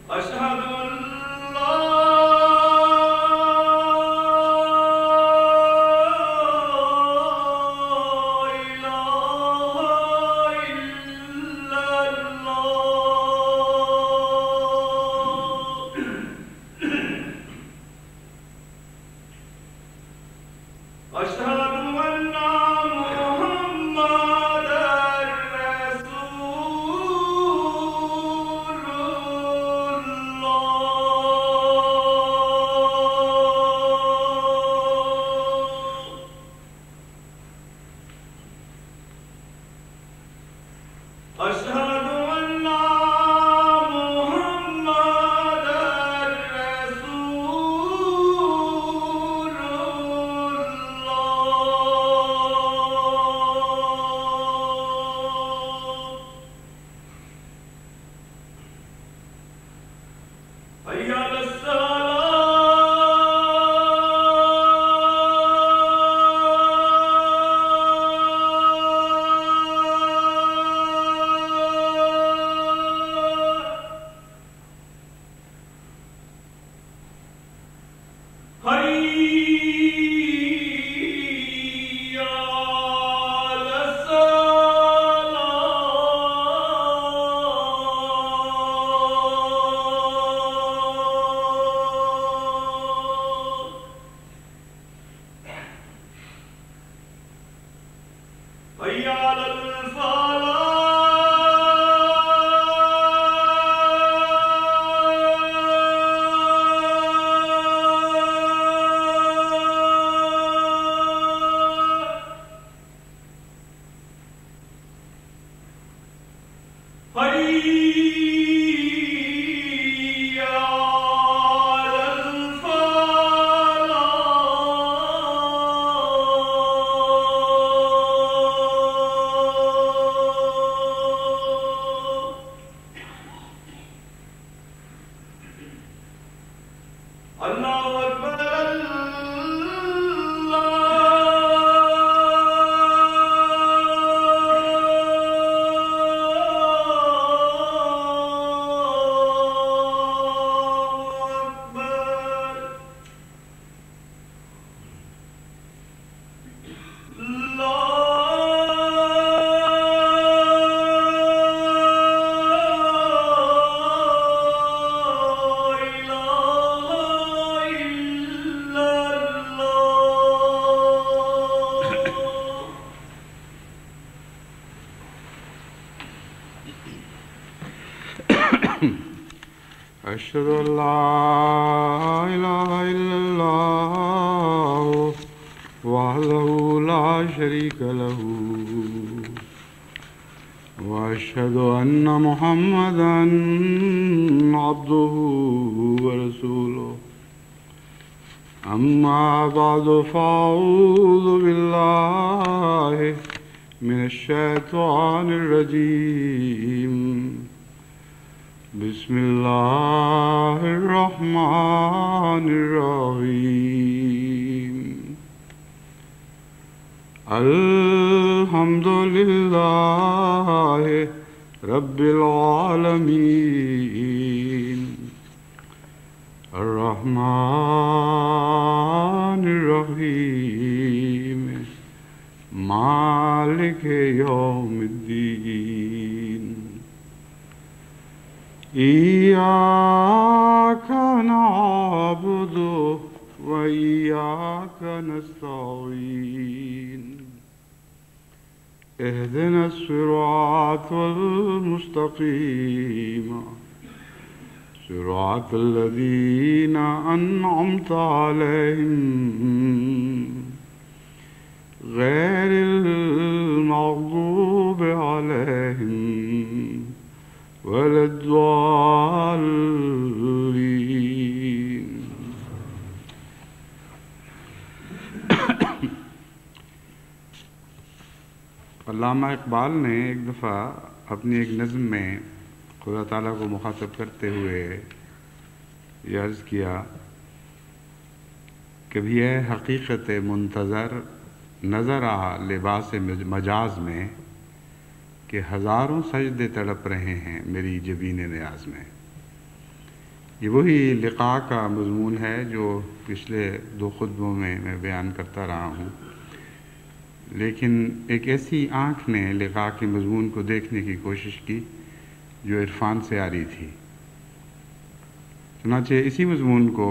أشهد أن لا إله إلا الله. أشهد أن محمدًا رسول الله. أشهد أن محمدًا رسول الله. حي على الصلاة. حي على الصلاة. حي على الفلاح. حي على الفلاح. الله أكبر. الله أكبر. لا إله إلا الله. أشهد أن لا إله إلا الله وحده لا شريك له وأشهد أن محمدًا عبده ورسوله. أما بعد فأعوذ بالله من الشيطان الرجيم. بسم الله الرحمن الرحيم. الحمد لله رب العالمين الرحمن الرحيم مالك يوم الدين. إياك نعبد وإياك نستعين. اهدنا الصراط المستقيم صراط الذين أنعمت عليهم غير المغضوب عليهم ولا الضالين. علامہ اقبال نے ایک دفعہ اپنی ایک نظم میں خدا تعالیٰ کو مخاطب کرتے ہوئے یہ عرض کیا کہ بھی اے حقیقت منتظر نظر آ لباس مجاز میں کہ ہزاروں سجدے تڑپ رہے ہیں میری جبین نیاز میں. یہ وہی لقاء کا مضمون ہے جو پچھلے 2 خطبوں میں بیان کرتا رہا ہوں، لیکن ایک ایسی آنکھ نے لقاء کے مضمون کو دیکھنے کی کوشش کی جو عرفان سے آ رہی تھی۔ چنانچہ اسی مضمون کو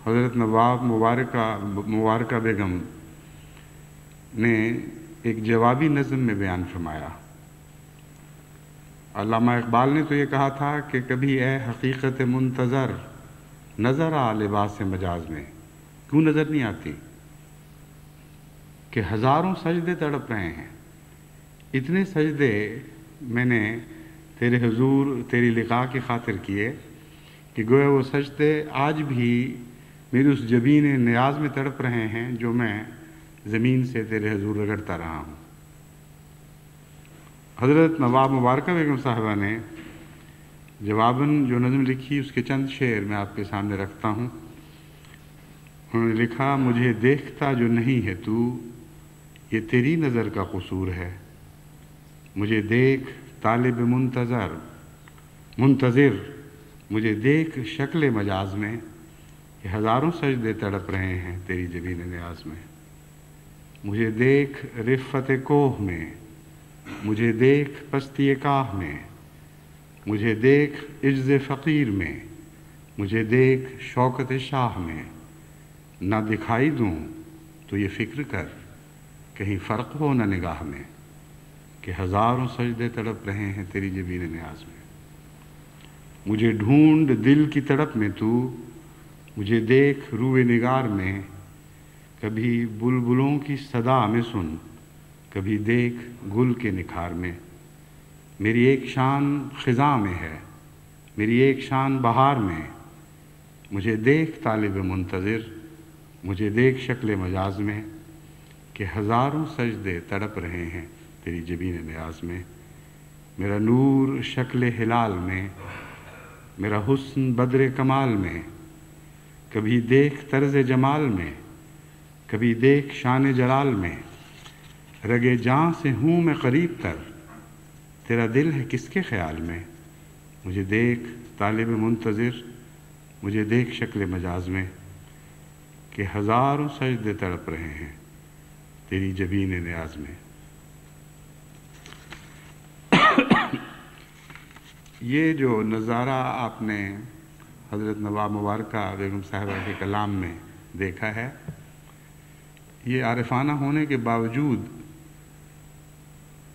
حضرت نواب مبارکہ بیگم نے ایک جوابی نظم میں بیان فرمایا۔ علامہ اقبال نے تو یہ کہا تھا کہ کبھی اے حقیقت منتظر نظر آ لباس مجاز میں، کیوں نظر نہیں آتی کہ ہزاروں سجدے تڑپ رہے ہیں، اتنے سجدے میں نے تیرے حضور تیری لقاء کی خاطر کیے کہ گویا وہ سجدے آج بھی میری اس جبین نیاز میں تڑپ رہے ہیں جو میں زمین سے تیرے حضور رگڑتا رہا ہوں۔ حضرت نواب مبارکہ بیگم صاحبہ نے جواباً جو نظم لکھی اس کے چند شعر میں آپ کے سامنے رکھتا ہوں۔ انہوں نے لکھا، مجھے دیکھتا جو نہیں ہے تو یہ تیری نظر کا قصور ہے، مجھے دیکھ طالب منتظر مجھے دیکھ شکل مجاز میں کہ ہزاروں سجدے تڑپ رہے ہیں تیری جبین نیاز میں، مجھے دیکھ رفت کوہ میں، مجھے دیکھ پستی کاہ میں، مجھے دیکھ عجز فقیر میں، مجھے دیکھ شوکت شاہ میں، نہ دکھائی دوں تو یہ فکر کر کہیں فرق ہو نہ نگاہ میں کہ ہزاروں سجدے تڑپ رہے ہیں تیری جبین نیاز میں، مجھے ڈھونڈ دل کی تڑپ میں تو، مجھے دیکھ روئے نگار میں، کبھی بلبلوں کی صدا میں سن، کبھی دیکھ گل کے نکھار میں، میری ایک شان خزاں میں ہے، میری ایک شان بہار میں، مجھے دیکھ طالب منتظر مجھے دیکھ شکل مجاز میں کہ ہزاروں سجدے تڑپ رہے ہیں تیری جبین نیاز میں، میرا نور شکل ہلال میں، میرا حسن بدر کمال میں، کبھی دیکھ طرز جمال میں، کبھی دیکھ شان جلال میں، رگے جاں سے ہوں میں قریب تر، تیرا دل ہے کس کے خیال میں، مجھے دیکھ طالب منتظر مجھے دیکھ شکل مجاز میں کہ ہزاروں سجدے تڑپ رہے ہیں تیری جبین نیاز میں۔ یہ جو نظارہ آپ نے حضرت نواب مبارکہ بیگم صاحبہ کے کلام میں دیکھا ہے، یہ عارفانہ ہونے کے باوجود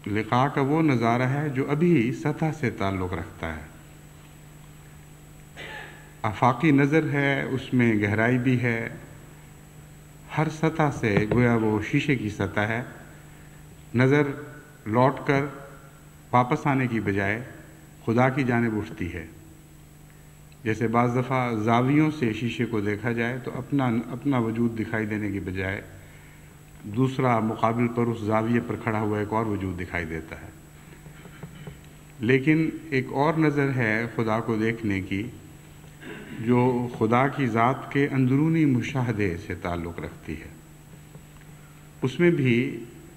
لقاء کا وہ نظارہ ہے جو ابھی سطح سے تعلق رکھتا ہے، آفاقی نظر ہے، اس میں گہرائی بھی ہے، ہر سطح سے گویا وہ شیشے کی سطح ہے، نظر لوٹ کر واپس آنے کی بجائے خدا کی جانب اٹھتی ہے۔ جیسے بعض دفعہ زاویوں سے شیشے کو دیکھا جائے تو اپنا وجود دکھائی دینے کی بجائے دوسرا مقابل پر اس زاویے پر کھڑا ہوا ایک اور وجود دکھائی دیتا ہے، لیکن ایک اور نظر ہے خدا کو دیکھنے کی جو خدا کی ذات کے اندرونی مشاہدے سے تعلق رکھتی ہے۔ اس میں بھی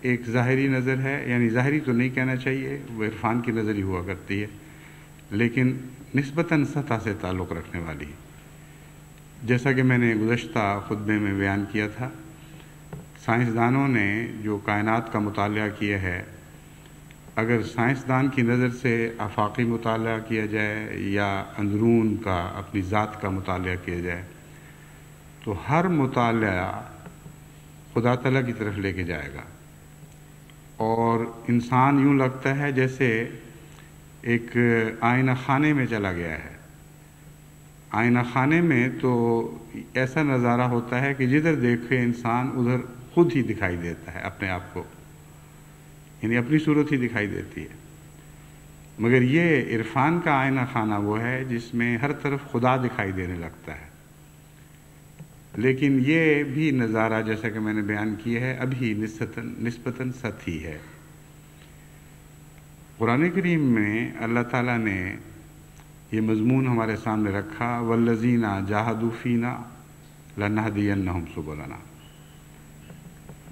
ایک ظاہری نظر ہے، یعنی ظاہری تو نہیں کہنا چاہیے، وہ عرفان کی نظر ہی ہوا کرتی ہے، لیکن نسبتاً سطح سے تعلق رکھنے والی۔ جیسا کہ میں نے گزشتہ خطبے میں بیان کیا تھا، سائنسدانوں نے جو کائنات کا مطالعہ کیا ہے، اگر سائنسدان کی نظر سے آفاقی مطالعہ کیا جائے یا اندرون کا اپنی ذات کا مطالعہ کیا جائے تو ہر مطالعہ خدا تعالیٰ کی طرف لے کے جائے گا، اور انسان یوں لگتا ہے جیسے ایک آئینہ خانے میں چلا گیا ہے۔ آئینہ خانے میں تو ایسا نظارہ ہوتا ہے کہ جدھر دیکھے انسان ادھر خود ہی دکھائی دیتا ہے اپنے آپ کو، یعنی اپنی صورت ہی دکھائی دیتی ہے، مگر یہ عرفان کا آئینہ خانہ وہ ہے جس میں ہر طرف خدا دکھائی دینے لگتا ہے۔ لیکن یہ بھی نظارہ جیسا کہ میں نے بیان کیا ہے ابھی نسبتاً سطحی ہے۔ قرآن کریم میں اللہ تعالیٰ نے یہ مضمون ہمارے سامنے رکھا، والذین جاہدوا فینا لنہدینہم سبلنا،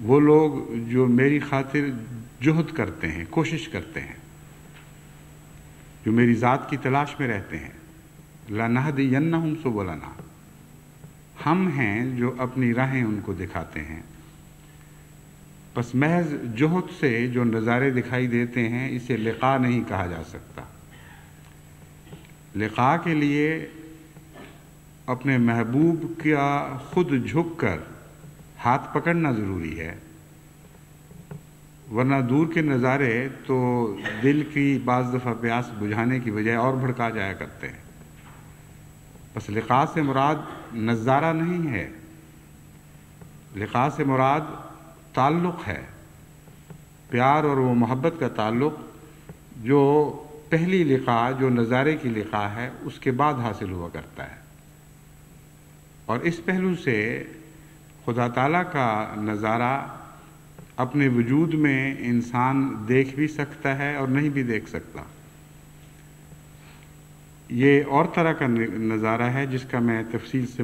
وہ لوگ جو میری خاطر جہد کرتے ہیں، کوشش کرتے ہیں، جو میری ذات کی تلاش میں رہتے ہیں، لَنَهْدِيَنَّهُمْ سُبُلَنَا، ہم ہیں جو اپنی راہیں ان کو دکھاتے ہیں۔ پس محض جوہد سے جو نظارے دکھائی دیتے ہیں اسے لقاء نہیں کہا جا سکتا۔ لقاء کے لیے اپنے محبوب کا خود جھک کر ہاتھ پکڑنا ضروری ہے، ورنہ دور کے نظارے تو دل کی بعض دفعہ پیاس بجھانے کی بجائے اور بھڑکا جایا کرتے ہیں۔ بس لقاء سے مراد نظارہ نہیں ہے، لقاء سے مراد تعلق ہے، پیار اور وہ محبت کا تعلق جو پہلی لقاء، جو نظارے کی لقاء ہے، اس کے بعد حاصل ہوا کرتا ہے۔ اور اس پہلو سے خدا تعالیٰ کا نظارہ اپنے وجود میں انسان دیکھ بھی سکتا ہے اور نہیں بھی دیکھ سکتا۔ یہ اور طرح کا نظارہ ہے جس کا میں تفصیل سے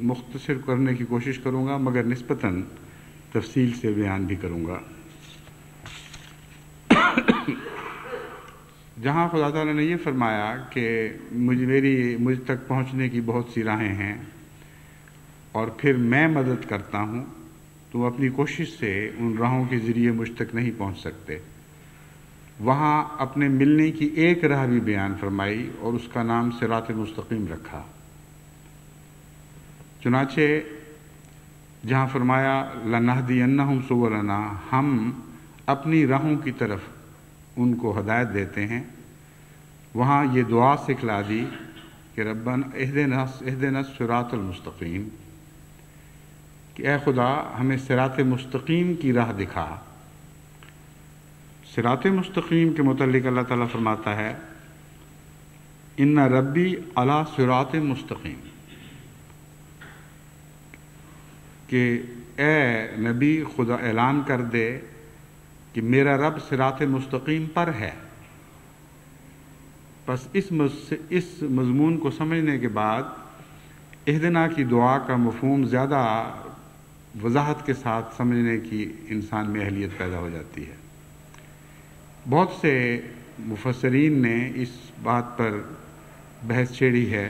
مختصر کرنے کی کوشش کروں گا، مگر نسبتاً تفصیل سے بیان بھی کروں گا۔ جہاں خدا تعالیٰ نے یہ فرمایا کہ مجھ تک پہنچنے کی بہت سی راہیں ہیں اور پھر میں مدد کرتا ہوں، تم اپنی کوشش سے ان راہوں کے ذریعے مجھ تک نہیں پہنچ سکتے، وہاں اپنے ملنے کی ایک راہ بھی بیان فرمائی اور اس کا نام صراط مستقیم رکھا۔ چنانچہ جہاں فرمایا لَنَهْدِيَنَّهُمْ سُبُلَنَا، ہم اپنی راہوں کی طرف ان کو ہدایت دیتے ہیں، وہاں یہ دعا سکھلا دی کہ ربنا اهدنا الصراط المستقیم، کہ اے خدا ہمیں صراط مستقیم کی راہ دکھا۔ صراط مستقیم کے متعلق اللہ تعالیٰ فرماتا ہے ان ربی علی صراط مستقیم، کہ اے نبی خدا اعلان کر دے کہ میرا رب صراط مستقیم پر ہے۔ پس اس مضمون کو سمجھنے کے بعد اہدنا کی دعا کا مفہوم زیادہ وضاحت کے ساتھ سمجھنے کی انسان میں اہلیت پیدا ہو جاتی ہے۔ بہت سے مفسرین نے اس بات پر بحث چھیڑی ہے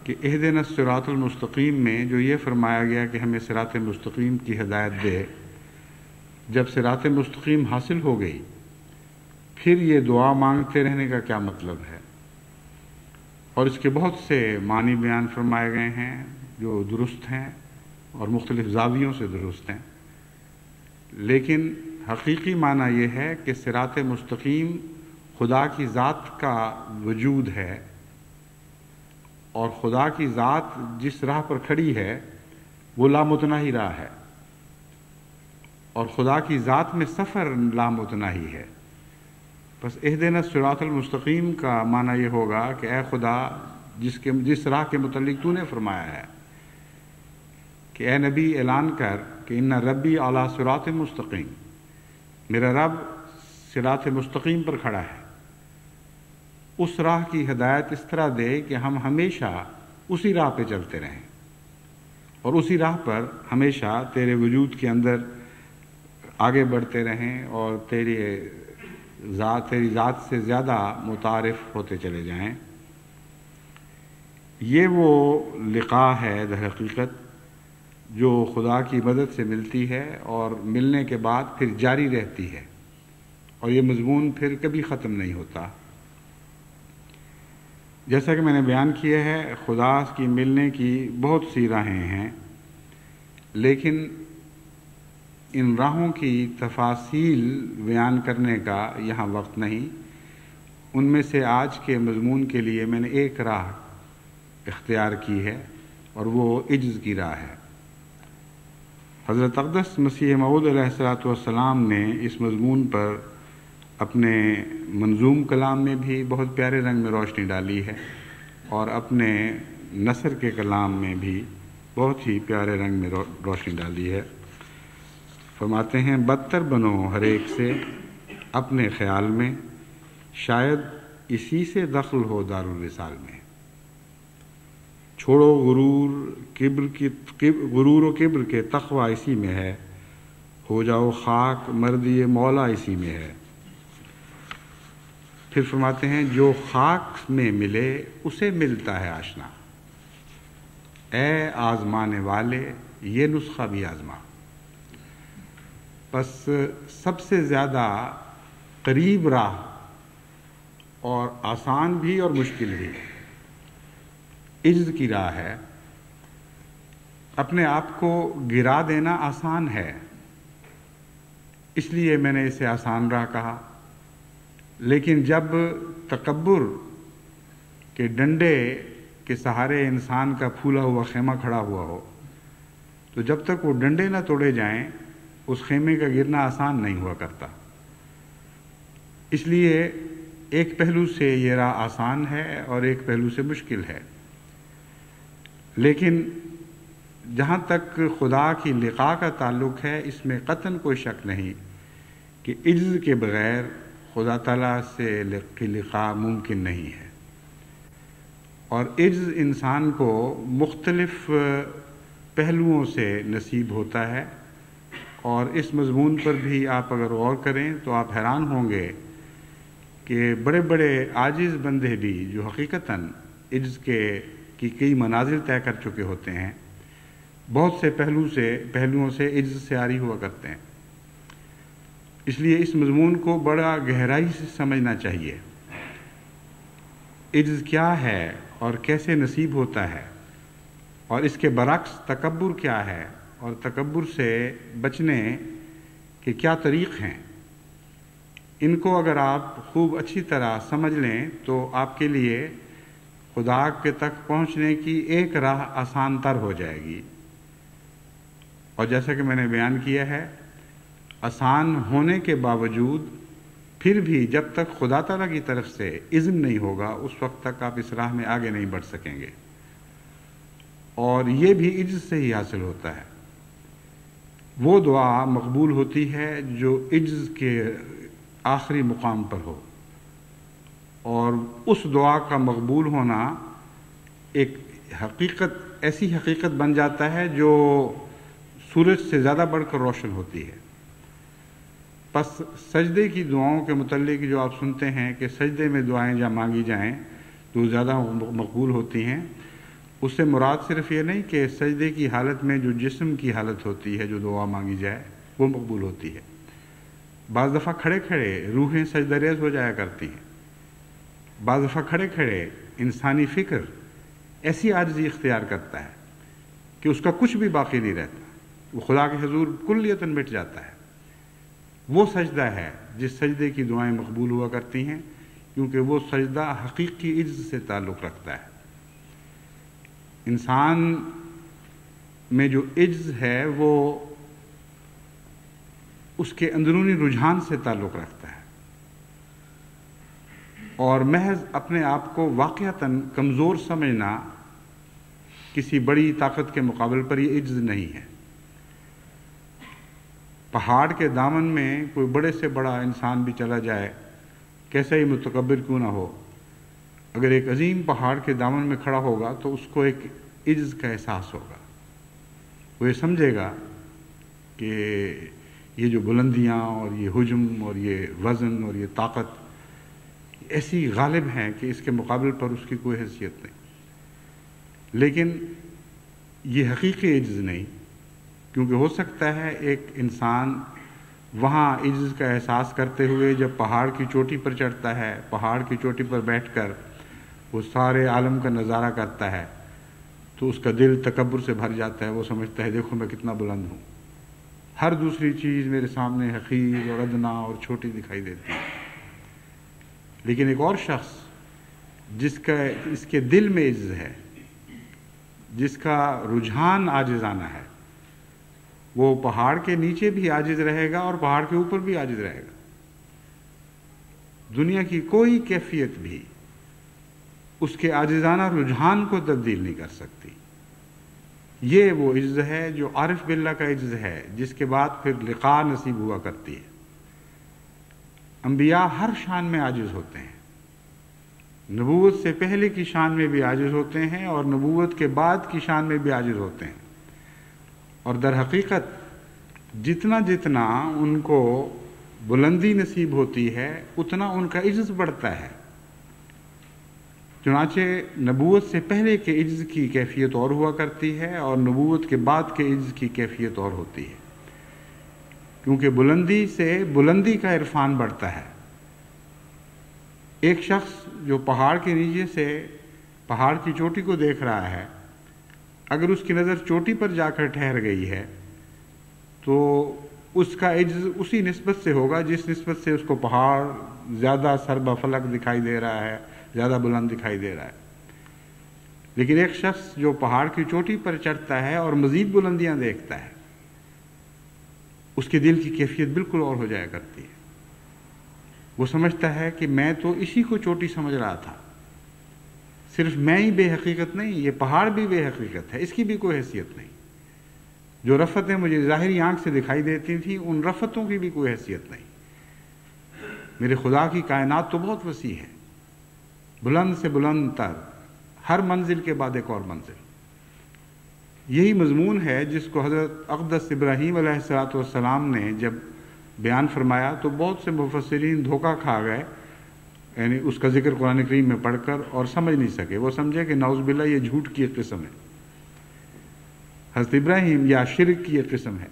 کہ اہدنا الصراط المستقیم میں جو یہ فرمایا گیا کہ ہمیں صراط مستقیم کی ہدایت دے، جب صراط مستقیم حاصل ہو گئی پھر یہ دعا مانگتے رہنے کا کیا مطلب ہے؟ اور اس کے بہت سے معنی بیان فرمائے گئے ہیں جو درست ہیں اور مختلف زاویوں سے درست ہیں، لیکن حقیقی معنی یہ ہے کہ صراط مستقیم خدا کی ذات کا وجود ہے، اور خدا کی ذات جس راہ پر کھڑی ہے وہ لامتناہی راہ ہے، اور خدا کی ذات میں سفر لامتناہی ہے۔ بس اہدنا الصراط المستقیم کا معنی یہ ہوگا کہ اے خدا جس راہ کے متعلق تو نے فرمایا ہے کہ اے نبی اعلان کر کہ ان ربی علی صراط مستقیم، میرا رب صراط مستقیم پر کھڑا ہے، اس راہ کی ہدایت اس طرح دے کہ ہم ہمیشہ اسی راہ پہ چلتے رہیں اور اسی راہ پر ہمیشہ تیرے وجود کے اندر آگے بڑھتے رہیں اور تیری ذات سے زیادہ متعارف ہوتے چلے جائیں۔ یہ وہ لقاء ہے در حقیقت جو خدا کی مدد سے ملتی ہے اور ملنے کے بعد پھر جاری رہتی ہے، اور یہ مضمون پھر کبھی ختم نہیں ہوتا۔ جیسا کہ میں نے بیان کیا ہے خدا کی ملنے کی بہت سی راہیں ہیں، لیکن ان راہوں کی تفاصیل بیان کرنے کا یہاں وقت نہیں۔ ان میں سے آج کے مضمون کے لیے میں نے ایک راہ اختیار کی ہے اور وہ عجز کی راہ ہے۔ حضرت اقدس مسیح موعود علیہ السلام نے اس مضمون پر اپنے منظوم کلام میں بھی بہت پیارے رنگ میں روشنی ڈالی ہے، اور اپنے نثر کے کلام میں بھی بہت ہی پیارے رنگ میں روشنی ڈالی ہے۔ فرماتے ہیں بدتر بنو ہر ایک سے اپنے خیال میں، شاید اسی سے دخل ہو دارالوصال میں۔ چھوڑو غرور و کبر کے تقوی اسی میں ہے، ہو جاؤ خاک مردی مولا اسی میں ہے۔ پھر فرماتے ہیں جو خاک میں ملے اسے ملتا ہے آشنا، اے آزمانے والے یہ نسخہ بھی آزما۔ بس سب سے زیادہ قریب راہ اور آسان بھی اور مشکل بھی عجز کی راہ ہے۔ اپنے آپ کو گرا دینا آسان ہے، اس لیے میں نے اسے آسان راہ کہا، لیکن جب تکبر کے ڈنڈے کے سہارے انسان کا پھولا ہوا خیمہ کھڑا ہوا ہو تو جب تک وہ ڈنڈے نہ توڑے جائیں اس خیمے کا گرنا آسان نہیں ہوا کرتا۔ اس لیے ایک پہلو سے یہ راہ آسان ہے اور ایک پہلو سے مشکل ہے، لیکن جہاں تک خدا کی لقاء کا تعلق ہے اس میں قطعاً کوئی شک نہیں کہ عجز کے بغیر خدا تعالیٰ سے کی لقاء ممکن نہیں ہے، اور عجز انسان کو مختلف پہلوؤں سے نصیب ہوتا ہے، اور اس مضمون پر بھی آپ اگر غور کریں تو آپ حیران ہوں گے کہ بڑے بڑے عاجز بندے بھی جو حقیقتاً عجز کی کئی منازل طے کر چکے ہوتے ہیں بہت سے پہلوؤں سے عجز سے عاری ہوا کرتے ہیں۔ اس لیے اس مضمون کو بڑا گہرائی سے سمجھنا چاہیے۔ عجز کیا ہے اور کیسے نصیب ہوتا ہے، اور اس کے برعکس تکبر کیا ہے اور تکبر سے بچنے کے کیا طریق ہیں، ان کو اگر آپ خوب اچھی طرح سمجھ لیں تو آپ کے لیے خدا کے تک پہنچنے کی ایک راہ آسان تر ہو جائے گی۔ اور جیسا کہ میں نے بیان کیا ہے، آسان ہونے کے باوجود پھر بھی جب تک خدا تعالیٰ کی طرف سے اذن نہیں ہوگا اس وقت تک آپ اس راہ میں آگے نہیں بڑھ سکیں گے، اور یہ بھی عجز سے ہی حاصل ہوتا ہے۔ وہ دعا مقبول ہوتی ہے جو عجز کے آخری مقام پر ہو، اور اس دعا کا مقبول ہونا ایک ایسی حقیقت بن جاتا ہے جو سورج سے زیادہ بڑھ کر روشن ہوتی ہے۔ پس سجدے کی دعاؤں کے متعلق جو آپ سنتے ہیں کہ سجدے میں دعائیں جہاں مانگی جائیں تو زیادہ مقبول ہوتی ہیں، اس سے مراد صرف یہ نہیں کہ سجدے کی حالت میں جو جسم کی حالت ہوتی ہے جو دعا مانگی جائے وہ مقبول ہوتی ہے۔ بعض دفعہ کھڑے کھڑے روحیں سجدہ ریز ہو جایا کرتی ہیں، بعض دفعہ کھڑے کھڑے انسانی فکر ایسی عاجزی اختیار کرتا ہے کہ اس کا کچھ بھی باقی نہیں رہتا، وہ خدا کے حضور کلیتاً مٹ جاتا ہے۔ وہ سجدہ ہے جس سجدے کی دعائیں مقبول ہوا کرتی ہیں، کیونکہ وہ سجدہ حقیقی عجز سے تعلق رکھتا ہے۔ انسان میں جو عجز ہے وہ اس کے اندرونی رجحان سے تعلق رکھتا ہے، اور محض اپنے آپ کو واقعتاً کمزور سمجھنا کسی بڑی طاقت کے مقابل پر یہ عجز نہیں ہے۔ پہاڑ کے دامن میں کوئی بڑے سے بڑا انسان بھی چلا جائے، کیسا ہی متکبر کیوں نہ ہو، اگر ایک عظیم پہاڑ کے دامن میں کھڑا ہوگا تو اس کو ایک عجز کا احساس ہوگا۔ وہ یہ سمجھے گا کہ یہ جو بلندیاں اور یہ حجم اور یہ وزن اور یہ طاقت ایسی غالب ہیں کہ اس کے مقابل پر اس کی کوئی حیثیت نہیں۔ لیکن یہ حقیقی عجز نہیں، کیونکہ ہو سکتا ہے ایک انسان وہاں عجز کا احساس کرتے ہوئے جب پہاڑ کی چوٹی پر چڑھتا ہے، پہاڑ کی چوٹی پر بیٹھ کر وہ سارے عالم کا نظارہ کرتا ہے تو اس کا دل تکبر سے بھر جاتا ہے، وہ سمجھتا ہے دیکھو میں کتنا بلند ہوں، ہر دوسری چیز میرے سامنے حقیر اور ادنا اور چھوٹی دکھائی دیتی ہے۔ لیکن ایک اور شخص جس کے دل میں عجز ہے، جس کا رجحان عاجزانہ ہے، وہ پہاڑ کے نیچے بھی عاجز رہے گا اور پہاڑ کے اوپر بھی عاجز رہے گا۔ دنیا کی کوئی کیفیت بھی اس کے عاجزانہ رجحان کو تبدیل نہیں کر سکتی۔ یہ وہ عجز ہے جو عارف باللہ کا عجز ہے، جس کے بعد پھر لقاء نصیب ہوا کرتی ہے۔ انبیاء ہر شان میں عاجز ہوتے ہیں، نبوت سے پہلے کی شان میں بھی عاجز ہوتے ہیں اور نبوت کے بعد کی شان میں بھی عاجز ہوتے ہیں، اور در حقیقت جتنا ان کو بلندی نصیب ہوتی ہے اتنا ان کا عجز بڑھتا ہے۔ چنانچہ نبوت سے پہلے کے عجز کی کیفیت اور ہوا کرتی ہے اور نبوت کے بعد کے عجز کی کیفیت اور ہوتی ہے، کیونکہ بلندی سے بلندی کا عرفان بڑھتا ہے۔ ایک شخص جو پہاڑ کے نیچے سے پہاڑ کی چوٹی کو دیکھ رہا ہے، اگر اس کی نظر چوٹی پر جا کر ٹھہر گئی ہے تو اس کا عجز اسی نسبت سے ہوگا جس نسبت سے اس کو پہاڑ زیادہ سربا فلک دکھائی دے رہا ہے، زیادہ بلند دکھائی دے رہا ہے۔ لیکن ایک شخص جو پہاڑ کی چوٹی پر چڑھتا ہے اور مزید بلندیاں دیکھتا ہے، اس کے دل کی کیفیت بالکل اور ہو جایا کرتی ہے۔ وہ سمجھتا ہے کہ میں تو اسی کو چوٹی سمجھ رہا تھا، صرف میں ہی بے حقیقت نہیں، یہ پہاڑ بھی بے حقیقت ہے، اس کی بھی کوئی حیثیت نہیں۔ جو رفتیں مجھے ظاہری آنکھ سے دکھائی دیتی تھیں ان رفتوں کی بھی کوئی حیثیت نہیں۔ میرے خدا کی کائنات تو بہت وسیع ہے، بلند سے بلند تر، ہر منزل کے بعد ایک اور منزل۔ یہی مضمون ہے جس کو حضرت اقدس ابراہیم علیہ السلام نے جب بیان فرمایا تو بہت سے مفسرین دھوکہ کھا گئے، یعنی اس کا ذکر قرآن کریم میں پڑھ کر، اور سمجھ نہیں سکے۔ وہ سمجھے کہ نعوذ باللہ یہ جھوٹ کی ایک قسم ہے، حضرت ابراہیم یا شرک کی ایک قسم ہے۔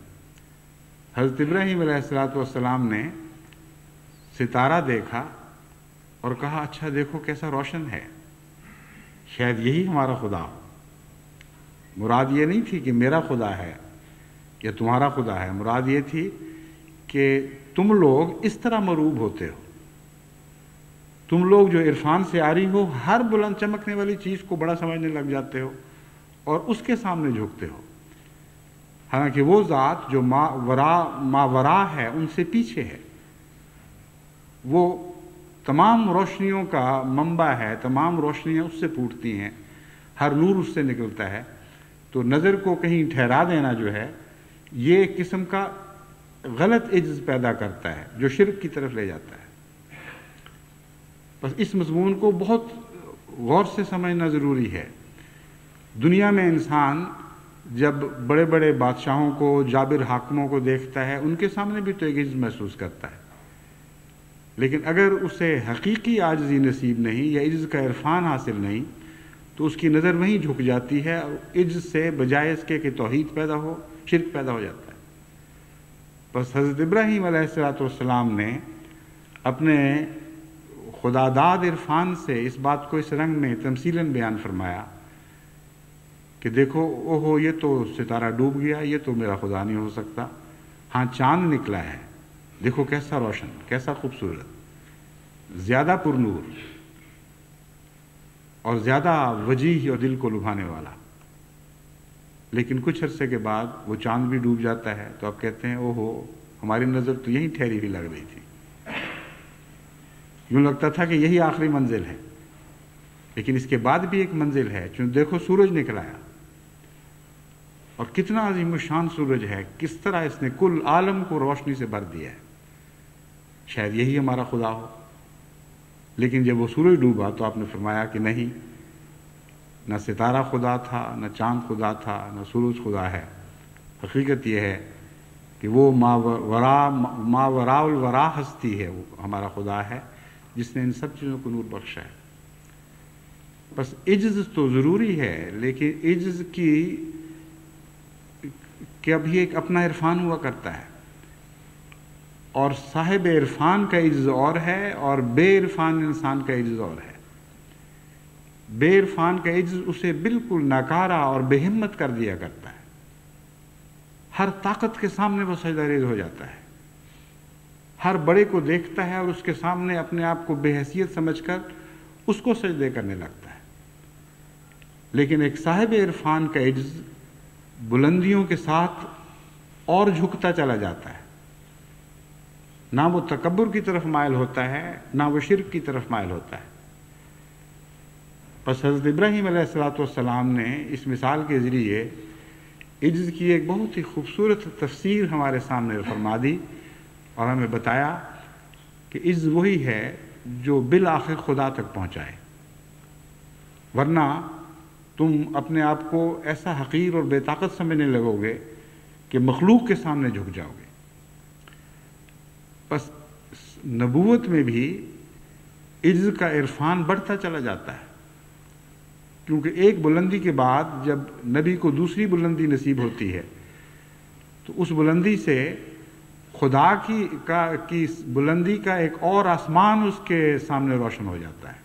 حضرت ابراہیم علیہ السلام نے ستارہ دیکھا اور کہا اچھا دیکھو کیسا روشن ہے، شاید یہی ہمارا خدا ہو۔ مراد یہ نہیں تھی کہ میرا خدا ہے یا تمہارا خدا ہے، مراد یہ تھی کہ تم لوگ اس طرح مروب ہوتے ہو، تم لوگ جو عرفان سے آری ہو، ہر بلند چمکنے والی چیز کو بڑا سمجھنے لگ جاتے ہو اور اس کے سامنے جھکتے ہو، حالانکہ وہ ذات جو ما ورا ہے ان سے پیچھے ہے، وہ تمام روشنیوں کا منبع ہے، تمام روشنیاں اس سے پھوٹتی ہیں، ہر نور اس سے نکلتا ہے۔ تو نظر کو کہیں ٹھہرا دینا جو ہے یہ ایک قسم کا غلط عجز پیدا کرتا ہے جو شرک کی طرف لے جاتا ہے۔ بس اس مضمون کو بہت غور سے سمجھنا ضروری ہے۔ دنیا میں انسان جب بڑے بڑے بادشاہوں کو، جابر حاکموں کو دیکھتا ہے ان کے سامنے بھی تو ایک عجز محسوس کرتا ہے، لیکن اگر اسے حقیقی عاجزی نصیب نہیں یا عجز کا عرفان حاصل نہیں تو اس کی نظر وہیں جھک جاتی ہے اور عجز سے بجائے اس کے کہ توحید پیدا ہو، شرک پیدا ہو جاتا ہے۔ بس حضرت ابراہیم علیہ السلام نے اپنے خداداد عرفان سے اس بات کو اس رنگ میں تمثیلاً بیان فرمایا کہ دیکھو اوہو یہ تو ستارہ ڈوب گیا، یہ تو میرا خدا نہیں ہو سکتا، ہاں چاند نکلا ہے، دیکھو کیسا روشن، کیسا خوبصورت، زیادہ پر نور اور زیادہ وجیح اور دل کو لبھانے والا۔ لیکن کچھ عرصے کے بعد وہ چاند بھی ڈوب جاتا ہے تو آپ کہتے ہیں اوہو ہماری نظر تو یہیں ٹھہری ہوئی لگ رہی تھی، یوں لگتا تھا کہ یہی آخری منزل ہے، لیکن اس کے بعد بھی ایک منزل ہے، چون دیکھو سورج نکلایا اور کتنا عظیم الشان سورج ہے، کس طرح اس نے کل عالم کو روشنی سے بھر دیا ہے، شاید یہی ہمارا خدا ہو۔ لیکن جب وہ سورج ڈوبا تو آپ نے فرمایا کہ نہیں، نہ ستارہ خدا تھا، نہ چاند خدا تھا، نہ سورج خدا ہے، حقیقت یہ ہے کہ وہ ما وراء الورا ہستی ہے، وہ ہمارا خدا ہے جس نے ان سب چیزوں کو نور بخشا ہے۔ بس عجز تو ضروری ہے، لیکن عجز کا بھی ایک اپنا عرفان ہوا کرتا ہے، اور صاحب عرفان کا عجز اور ہے اور بے عرفان انسان کا عجز اور ہے۔ بے عرفان کا عجز اسے بالکل ناکارہ اور بے ہمت کر دیا کرتا ہے، ہر طاقت کے سامنے وہ سجدہ ریز ہو جاتا ہے، ہر بڑے کو دیکھتا ہے اور اس کے سامنے اپنے آپ کو بے حیثیت سمجھ کر اس کو سجدے کرنے لگتا ہے۔ لیکن ایک صاحب عرفان کا عجز بلندیوں کے ساتھ اور جھکتا چلا جاتا ہے، نہ وہ تکبر کی طرف مائل ہوتا ہے، نہ وہ شرک کی طرف مائل ہوتا ہے۔ پس حضرت ابراہیم علیہ السلام نے اس مثال کے ذریعے عجز کی ایک بہت ہی خوبصورت تفسیر ہمارے سامنے فرما دی اور ہمیں بتایا کہ عجز وہی ہے جو بالآخر خدا تک پہنچائے، ورنہ تم اپنے آپ کو ایسا حقیر اور بے طاقت سمجھنے لگو گے کہ مخلوق کے سامنے جھک جاؤ گے۔ بس نبوت میں بھی عجز کا عرفان بڑھتا چلا جاتا ہے، کیونکہ ایک بلندی کے بعد جب نبی کو دوسری بلندی نصیب ہوتی ہے تو اس بلندی سے خدا کی بلندی کا ایک اور آسمان اس کے سامنے روشن ہو جاتا ہے،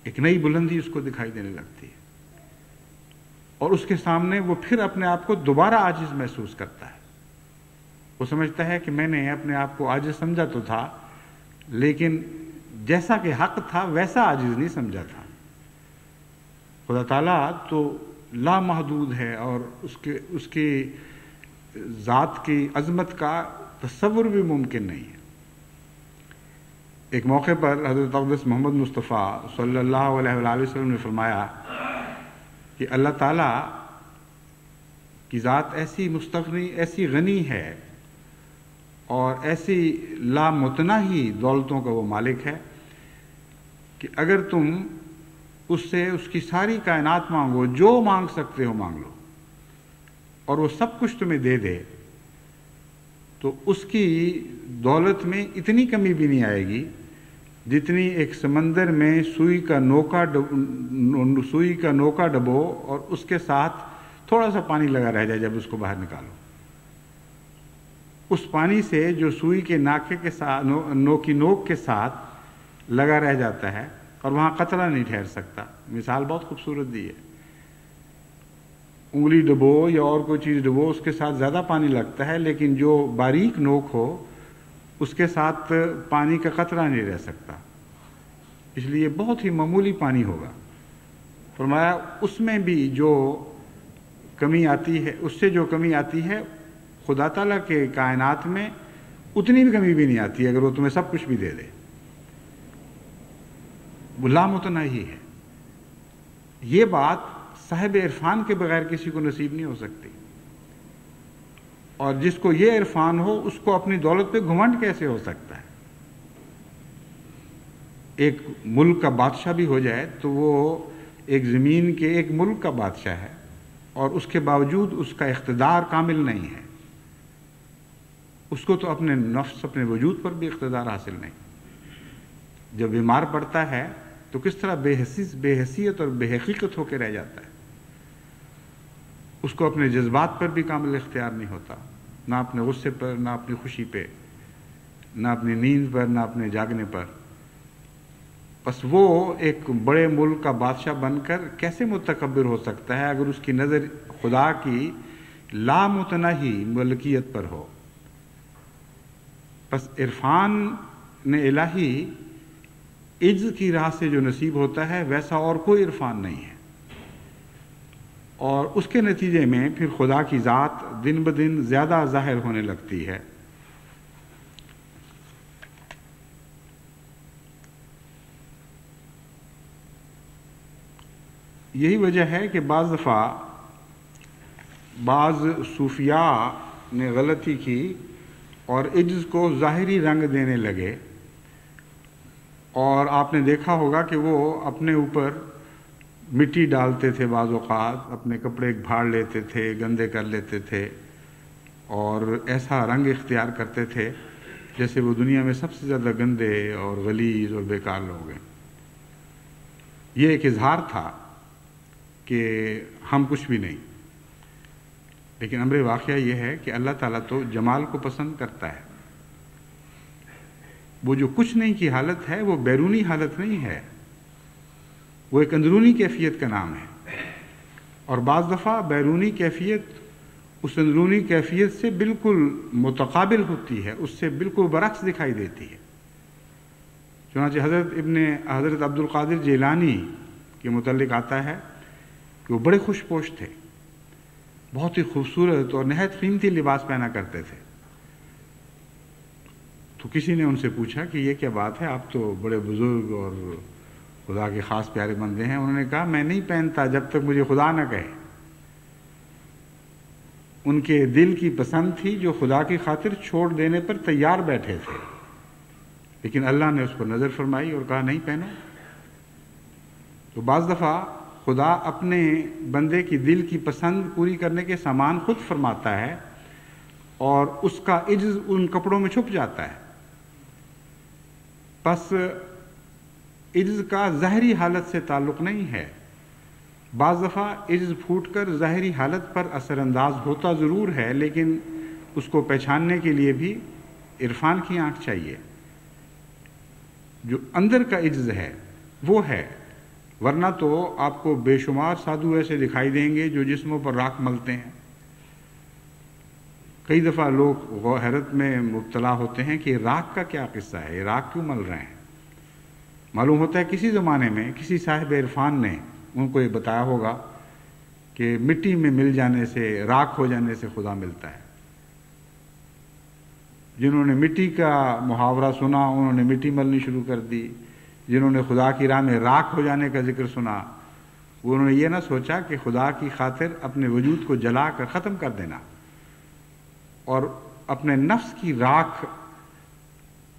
ایک نئی بلندی اس کو دکھائی دینے لگتی ہے، اور اس کے سامنے وہ پھر اپنے آپ کو دوبارہ عاجز محسوس کرتا ہے۔ وہ سمجھتا ہے کہ میں نے اپنے آپ کو عاجز سمجھا تو تھا، لیکن جیسا کہ حق تھا ویسا عاجز نہیں سمجھا تھا۔ خدا تعالیٰ تو لامحدود ہے اور اس کی ذات کی عظمت کا تصور بھی ممکن نہیں ہے۔ ایک موقع پر حضرت اقدس محمد مصطفیٰ صلی اللہ علیہ وآلہ وسلم نے فرمایا کہ اللہ تعالیٰ کی ذات ایسی مستغنی، ایسی غنی ہے اور ایسی لامتناہی دولتوں کا وہ مالک ہے کہ اگر تم اس سے اس کی ساری کائنات مانگو، جو مانگ سکتے ہو مانگ لو، اور وہ سب کچھ تمہیں دے دے، تو اس کی دولت میں اتنی کمی بھی نہیں آئے گی جتنی ایک سمندر میں سوئی کا نوکا ڈبو اور اس کے ساتھ تھوڑا سا پانی لگا رہ جائے جب اس کو باہر نکالو۔ اس پانی سے جو سوئی کے ناکے کے ساتھ نوک کے ساتھ لگا رہ جاتا ہے اور وہاں قطرہ نہیں ٹھہر سکتا۔ مثال بہت خوبصورت دی ہے، انگلی ڈبو یا اور کوئی چیز ڈبو، اس کے ساتھ زیادہ پانی لگتا ہے، لیکن جو باریک نوک ہو اس کے ساتھ پانی کا قطرہ نہیں رہ سکتا، اس لیے بہت ہی معمولی پانی ہوگا۔ فرمایا اس میں بھی جو کمی آتی ہے، اس سے جو کمی آتی ہے خدا تعالیٰ کے کائنات میں اتنی بھی کمی بھی نہیں آتی اگر وہ تمہیں سب کچھ بھی دے دے۔ وہ لامتناہی ہے۔ یہ بات صاحب عرفان کے بغیر کسی کو نصیب نہیں ہو سکتی، اور جس کو یہ عرفان ہو اس کو اپنی دولت پہ گھمنڈ کیسے ہو سکتا ہے؟ ایک ملک کا بادشاہ بھی ہو جائے تو وہ ایک زمین کے ایک ملک کا بادشاہ ہے، اور اس کے باوجود اس کا اقتدار کامل نہیں ہے۔ اس کو تو اپنے نفس، اپنے وجود پر بھی اقتدار حاصل نہیں۔ جب بیمار پڑتا ہے تو کس طرح بے حیثیت اور بے حقیقت ہو کے رہ جاتا ہے۔ اس کو اپنے جذبات پر بھی کامل اختیار نہیں ہوتا، نہ اپنے غصے پر، نہ اپنی خوشی پہ، نہ اپنی نیند پر، نہ اپنے جاگنے پر۔ بس وہ ایک بڑے ملک کا بادشاہ بن کر کیسے متکبر ہو سکتا ہے اگر اس کی نظر خدا کی لامتناہی ملکیت پر ہو؟ بس عرفان الہی عجز کی راہ سے جو نصیب ہوتا ہے ویسا اور کوئی عرفان نہیں ہے، اور اس کے نتیجے میں پھر خدا کی ذات دن بدن زیادہ ظاہر ہونے لگتی ہے۔ یہی وجہ ہے کہ بعض دفعہ بعض صوفیاء نے غلطی کی اور عجز کو ظاہری رنگ دینے لگے، اور آپ نے دیکھا ہوگا کہ وہ اپنے اوپر مٹی ڈالتے تھے، بعض اوقات اپنے کپڑے بھاڑ لیتے تھے، گندے کر لیتے تھے، اور ایسا رنگ اختیار کرتے تھے جیسے وہ دنیا میں سب سے زیادہ گندے اور غلیظ اور بیکار لوگ ہیں۔ یہ ایک اظہار تھا کہ ہم کچھ بھی نہیں، لیکن امر واقعہ یہ ہے کہ اللہ تعالیٰ تو جمال کو پسند کرتا ہے۔ وہ جو کچھ نہیں کی حالت ہے وہ بیرونی حالت نہیں ہے، وہ ایک اندرونی کیفیت کا نام ہے، اور بعض دفعہ بیرونی کیفیت اس اندرونی کیفیت سے بالکل متقابل ہوتی ہے، اس سے بالکل برعکس دکھائی دیتی ہے۔ چنانچہ حضرت عبد القادر جیلانی کے متعلق آتا ہے کہ وہ بڑے خوش پوش تھے، بہت ہی خوبصورت اور نہایت قیمتی لباس پہنا کرتے تھے۔ تو کسی نے ان سے پوچھا کہ یہ کیا بات ہے، آپ تو بڑے بزرگ اور خدا کے خاص پیارے بندے ہیں۔ انہوں نے کہا میں نہیں پہنتا جب تک مجھے خدا نہ کہے۔ ان کے دل کی پسند تھی جو خدا کی خاطر چھوڑ دینے پر تیار بیٹھے تھے، لیکن اللہ نے اس پر نظر فرمائی اور کہا نہیں پہنو۔ تو بعض دفعہ خدا اپنے بندے کی دل کی پسند پوری کرنے کے سامان خود فرماتا ہے، اور اس کا عجز ان کپڑوں میں چھپ جاتا ہے۔ پس عجز کا ظاہری حالت سے تعلق نہیں ہے، بعض دفعہ عجز پھوٹ کر ظاہری حالت پر اثر انداز ہوتا ضرور ہے، لیکن اس کو پہچاننے کے لیے بھی عرفان کی آنکھ چاہیے۔ جو اندر کا عجز ہے وہ ہے، ورنہ تو آپ کو بے شمار سادھو ایسے دکھائی دیں گے جو جسموں پر راکھ ملتے ہیں۔ کئی دفعہ لوگ حیرت میں مبتلا ہوتے ہیں کہ راکھ کا کیا قصہ ہے، یہ راکھ کیوں مل رہے ہیں؟ معلوم ہوتا ہے کسی زمانے میں کسی صاحب عرفان نے ان کو یہ بتایا ہوگا کہ مٹی میں مل جانے سے، راکھ ہو جانے سے خدا ملتا ہے۔ جنہوں نے مٹی کا محاورہ سنا انہوں نے مٹی ملنی شروع کر دی، جنہوں نے خدا کی راہ میں راکھ ہو جانے کا ذکر سنا وہ انہوں نے یہ نہ سوچا کہ خدا کی خاطر اپنے وجود کو جلا کر ختم کر دینا اور اپنے نفس کی راکھ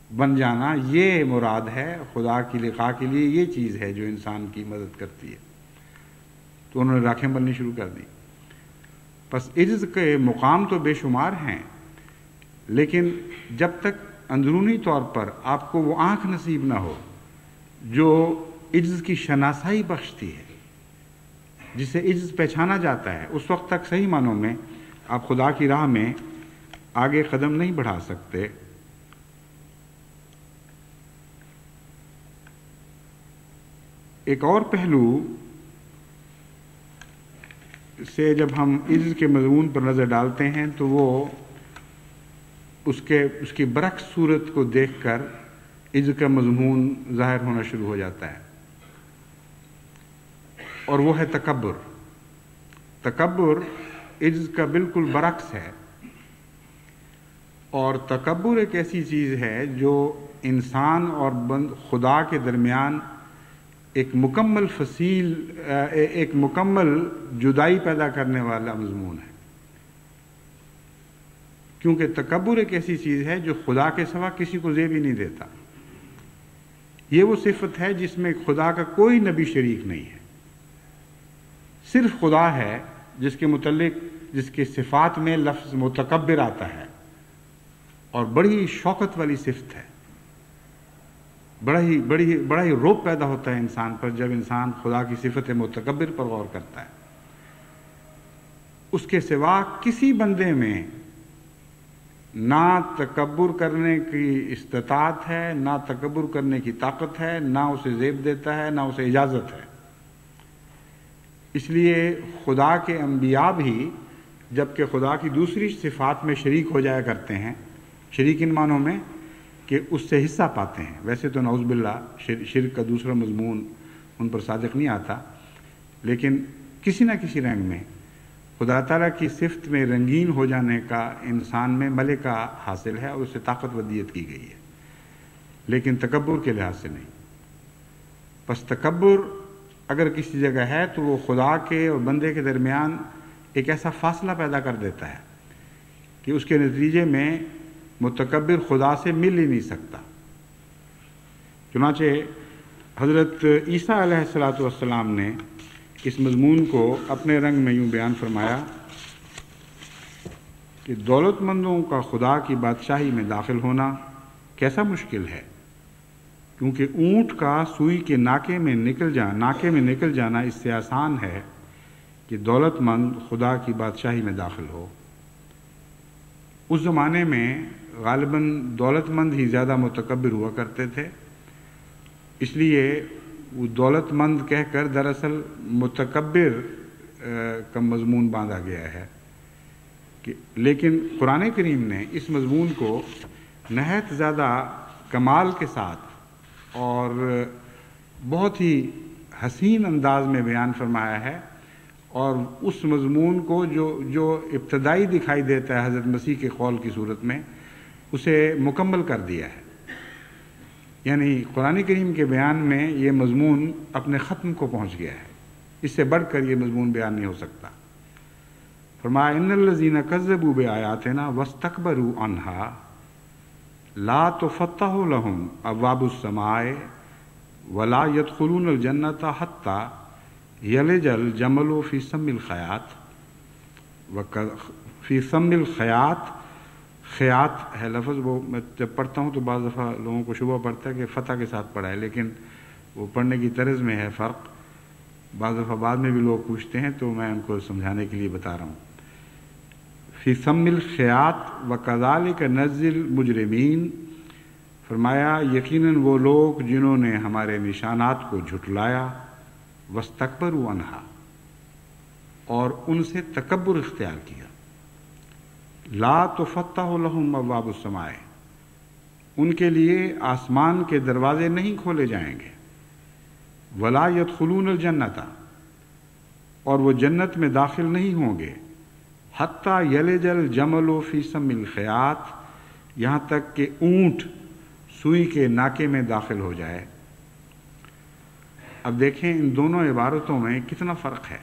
بن جانا، یہ مراد ہے۔ خدا کی لقاء کے لیے یہ چیز ہے جو انسان کی مدد کرتی ہے۔ تو انہوں نے راکھیں بننی شروع کر دی۔ پس عجز کے مقام تو بے شمار ہیں، لیکن جب تک اندرونی طور پر آپ کو وہ آنکھ نصیب نہ ہو جو عجز کی شناسائی بخشتی ہے، جسے عجز پہچانا جاتا ہے، اس وقت تک صحیح معنوں میں آپ خدا کی راہ میں آگے قدم نہیں بڑھا سکتے۔ ایک اور پہلو سے جب ہم عجز کے مضمون پر نظر ڈالتے ہیں تو وہ اس کی برعکس صورت کو دیکھ کر عجز کا مضمون ظاہر ہونا شروع ہو جاتا ہے، اور وہ ہے تکبر۔ تکبر عجز کا بالکل برعکس ہے، اور تکبر ایک ایسی چیز ہے جو انسان اور خدا کے درمیان ایک مکمل جدائی پیدا کرنے والا مضمون ہے، کیونکہ تکبر ایک ایسی چیز ہے جو خدا کے سوا کسی کو زیب ہی نہیں دیتا۔ یہ وہ صفت ہے جس میں خدا کا کوئی نبی شریک نہیں ہے، صرف خدا ہے جس کے متعلق جس کے صفات میں لفظ متکبر آتا ہے، اور بڑی شوقت والی صفت ہے۔ بڑا ہی رعب پیدا ہوتا ہے انسان پر جب انسان خدا کی صفت متکبر پر غور کرتا ہے۔ اس کے سوا کسی بندے میں نہ تکبر کرنے کی استطاعت ہے، نہ تکبر کرنے کی طاقت ہے، نہ اسے زیب دیتا ہے، نہ اسے اجازت ہے۔ اس لیے خدا کے انبیاء بھی جبکہ خدا کی دوسری صفات میں شریک ہو جایا کرتے ہیں، شریک ان معنوں میں کہ اس سے حصہ پاتے ہیں، ویسے تو نعوذ باللہ شرک کا دوسرا مضمون ان پر صادق نہیں آتا، لیکن کسی نہ کسی رنگ میں خدا تعالیٰ کی صفت میں رنگین ہو جانے کا انسان میں ملکہ حاصل ہے اور اسے طاقت ودیت کی گئی ہے، لیکن تکبر کے لحاظ سے نہیں۔ پس تکبر اگر کسی جگہ ہے تو وہ خدا کے اور بندے کے درمیان ایک ایسا فاصلہ پیدا کر دیتا ہے کہ اس کے نتیجے میں متکبر خدا سے مل ہی نہیں سکتا۔ چنانچہ حضرت عیسیٰ علیہ السلام نے اس مضمون کو اپنے رنگ میں یوں بیان فرمایا کہ دولت مندوں کا خدا کی بادشاہی میں داخل ہونا کیسا مشکل ہے، کیونکہ اونٹ کا سوئی کے ناکے میں نکل جانا اس سے آسان ہے کہ دولت مند خدا کی بادشاہی میں داخل ہو۔ اس زمانے میں غالباً دولت مند ہی زیادہ متکبر ہوا کرتے تھے، اس لیے وہ دولت مند کہہ کر دراصل متکبر کا مضمون باندھا گیا ہے۔ لیکن قرآن کریم نے اس مضمون کو نہایت زیادہ کمال کے ساتھ اور بہت ہی حسین انداز میں بیان فرمایا ہے، اور اس مضمون کو جو ابتدائی دکھائی دیتا ہے حضرت مسیح کے قول کی صورت میں اسے مکمل کر دیا ہے۔ یعنی قرآن کریم کے بیان میں یہ مضمون اپنے ختم کو پہنچ گیا ہے، اس سے بڑھ کر یہ مضمون بیان نہیں ہو سکتا۔ فرمایا ان الذین کذبوا بآیاتنا واستکبروا عنہا لا تفتح لهم ابواب السماء ولا يدخلون الجنۃ حتى یلج الجمل فی سم الخیاط خیات ہے لفظ، وہ میں جب پڑھتا ہوں تو بعض دفعہ لوگوں کو شبہ پڑتا ہے کہ فتح کے ساتھ پڑھا ہے، لیکن وہ پڑھنے کی طرز میں ہے فرق، بعض دفعہ بعد میں بھی لوگ پوچھتے ہیں تو میں ان کو سمجھانے کے لیے بتا رہا ہوں۔ فی سم الخیات وکذالک نجزی المجرمین، فرمایا یقیناً وہ لوگ جنہوں نے ہمارے نشانات کو جھٹلایا، واستکبروا عنہا، اور ان سے تکبر اختیار کیا، لا تفتح لہم ابواب السماء، ان کے لیے آسمان کے دروازے نہیں کھولے جائیں گے، ولا يدخلون الجنت، اور وہ جنت میں داخل نہیں ہوں گے، حتی یلج الجمل فی سم الخیات، یہاں تک کہ اونٹ سوئی کے ناکے میں داخل ہو جائے۔ اب دیکھیں ان دونوں عبارتوں میں کتنا فرق ہے۔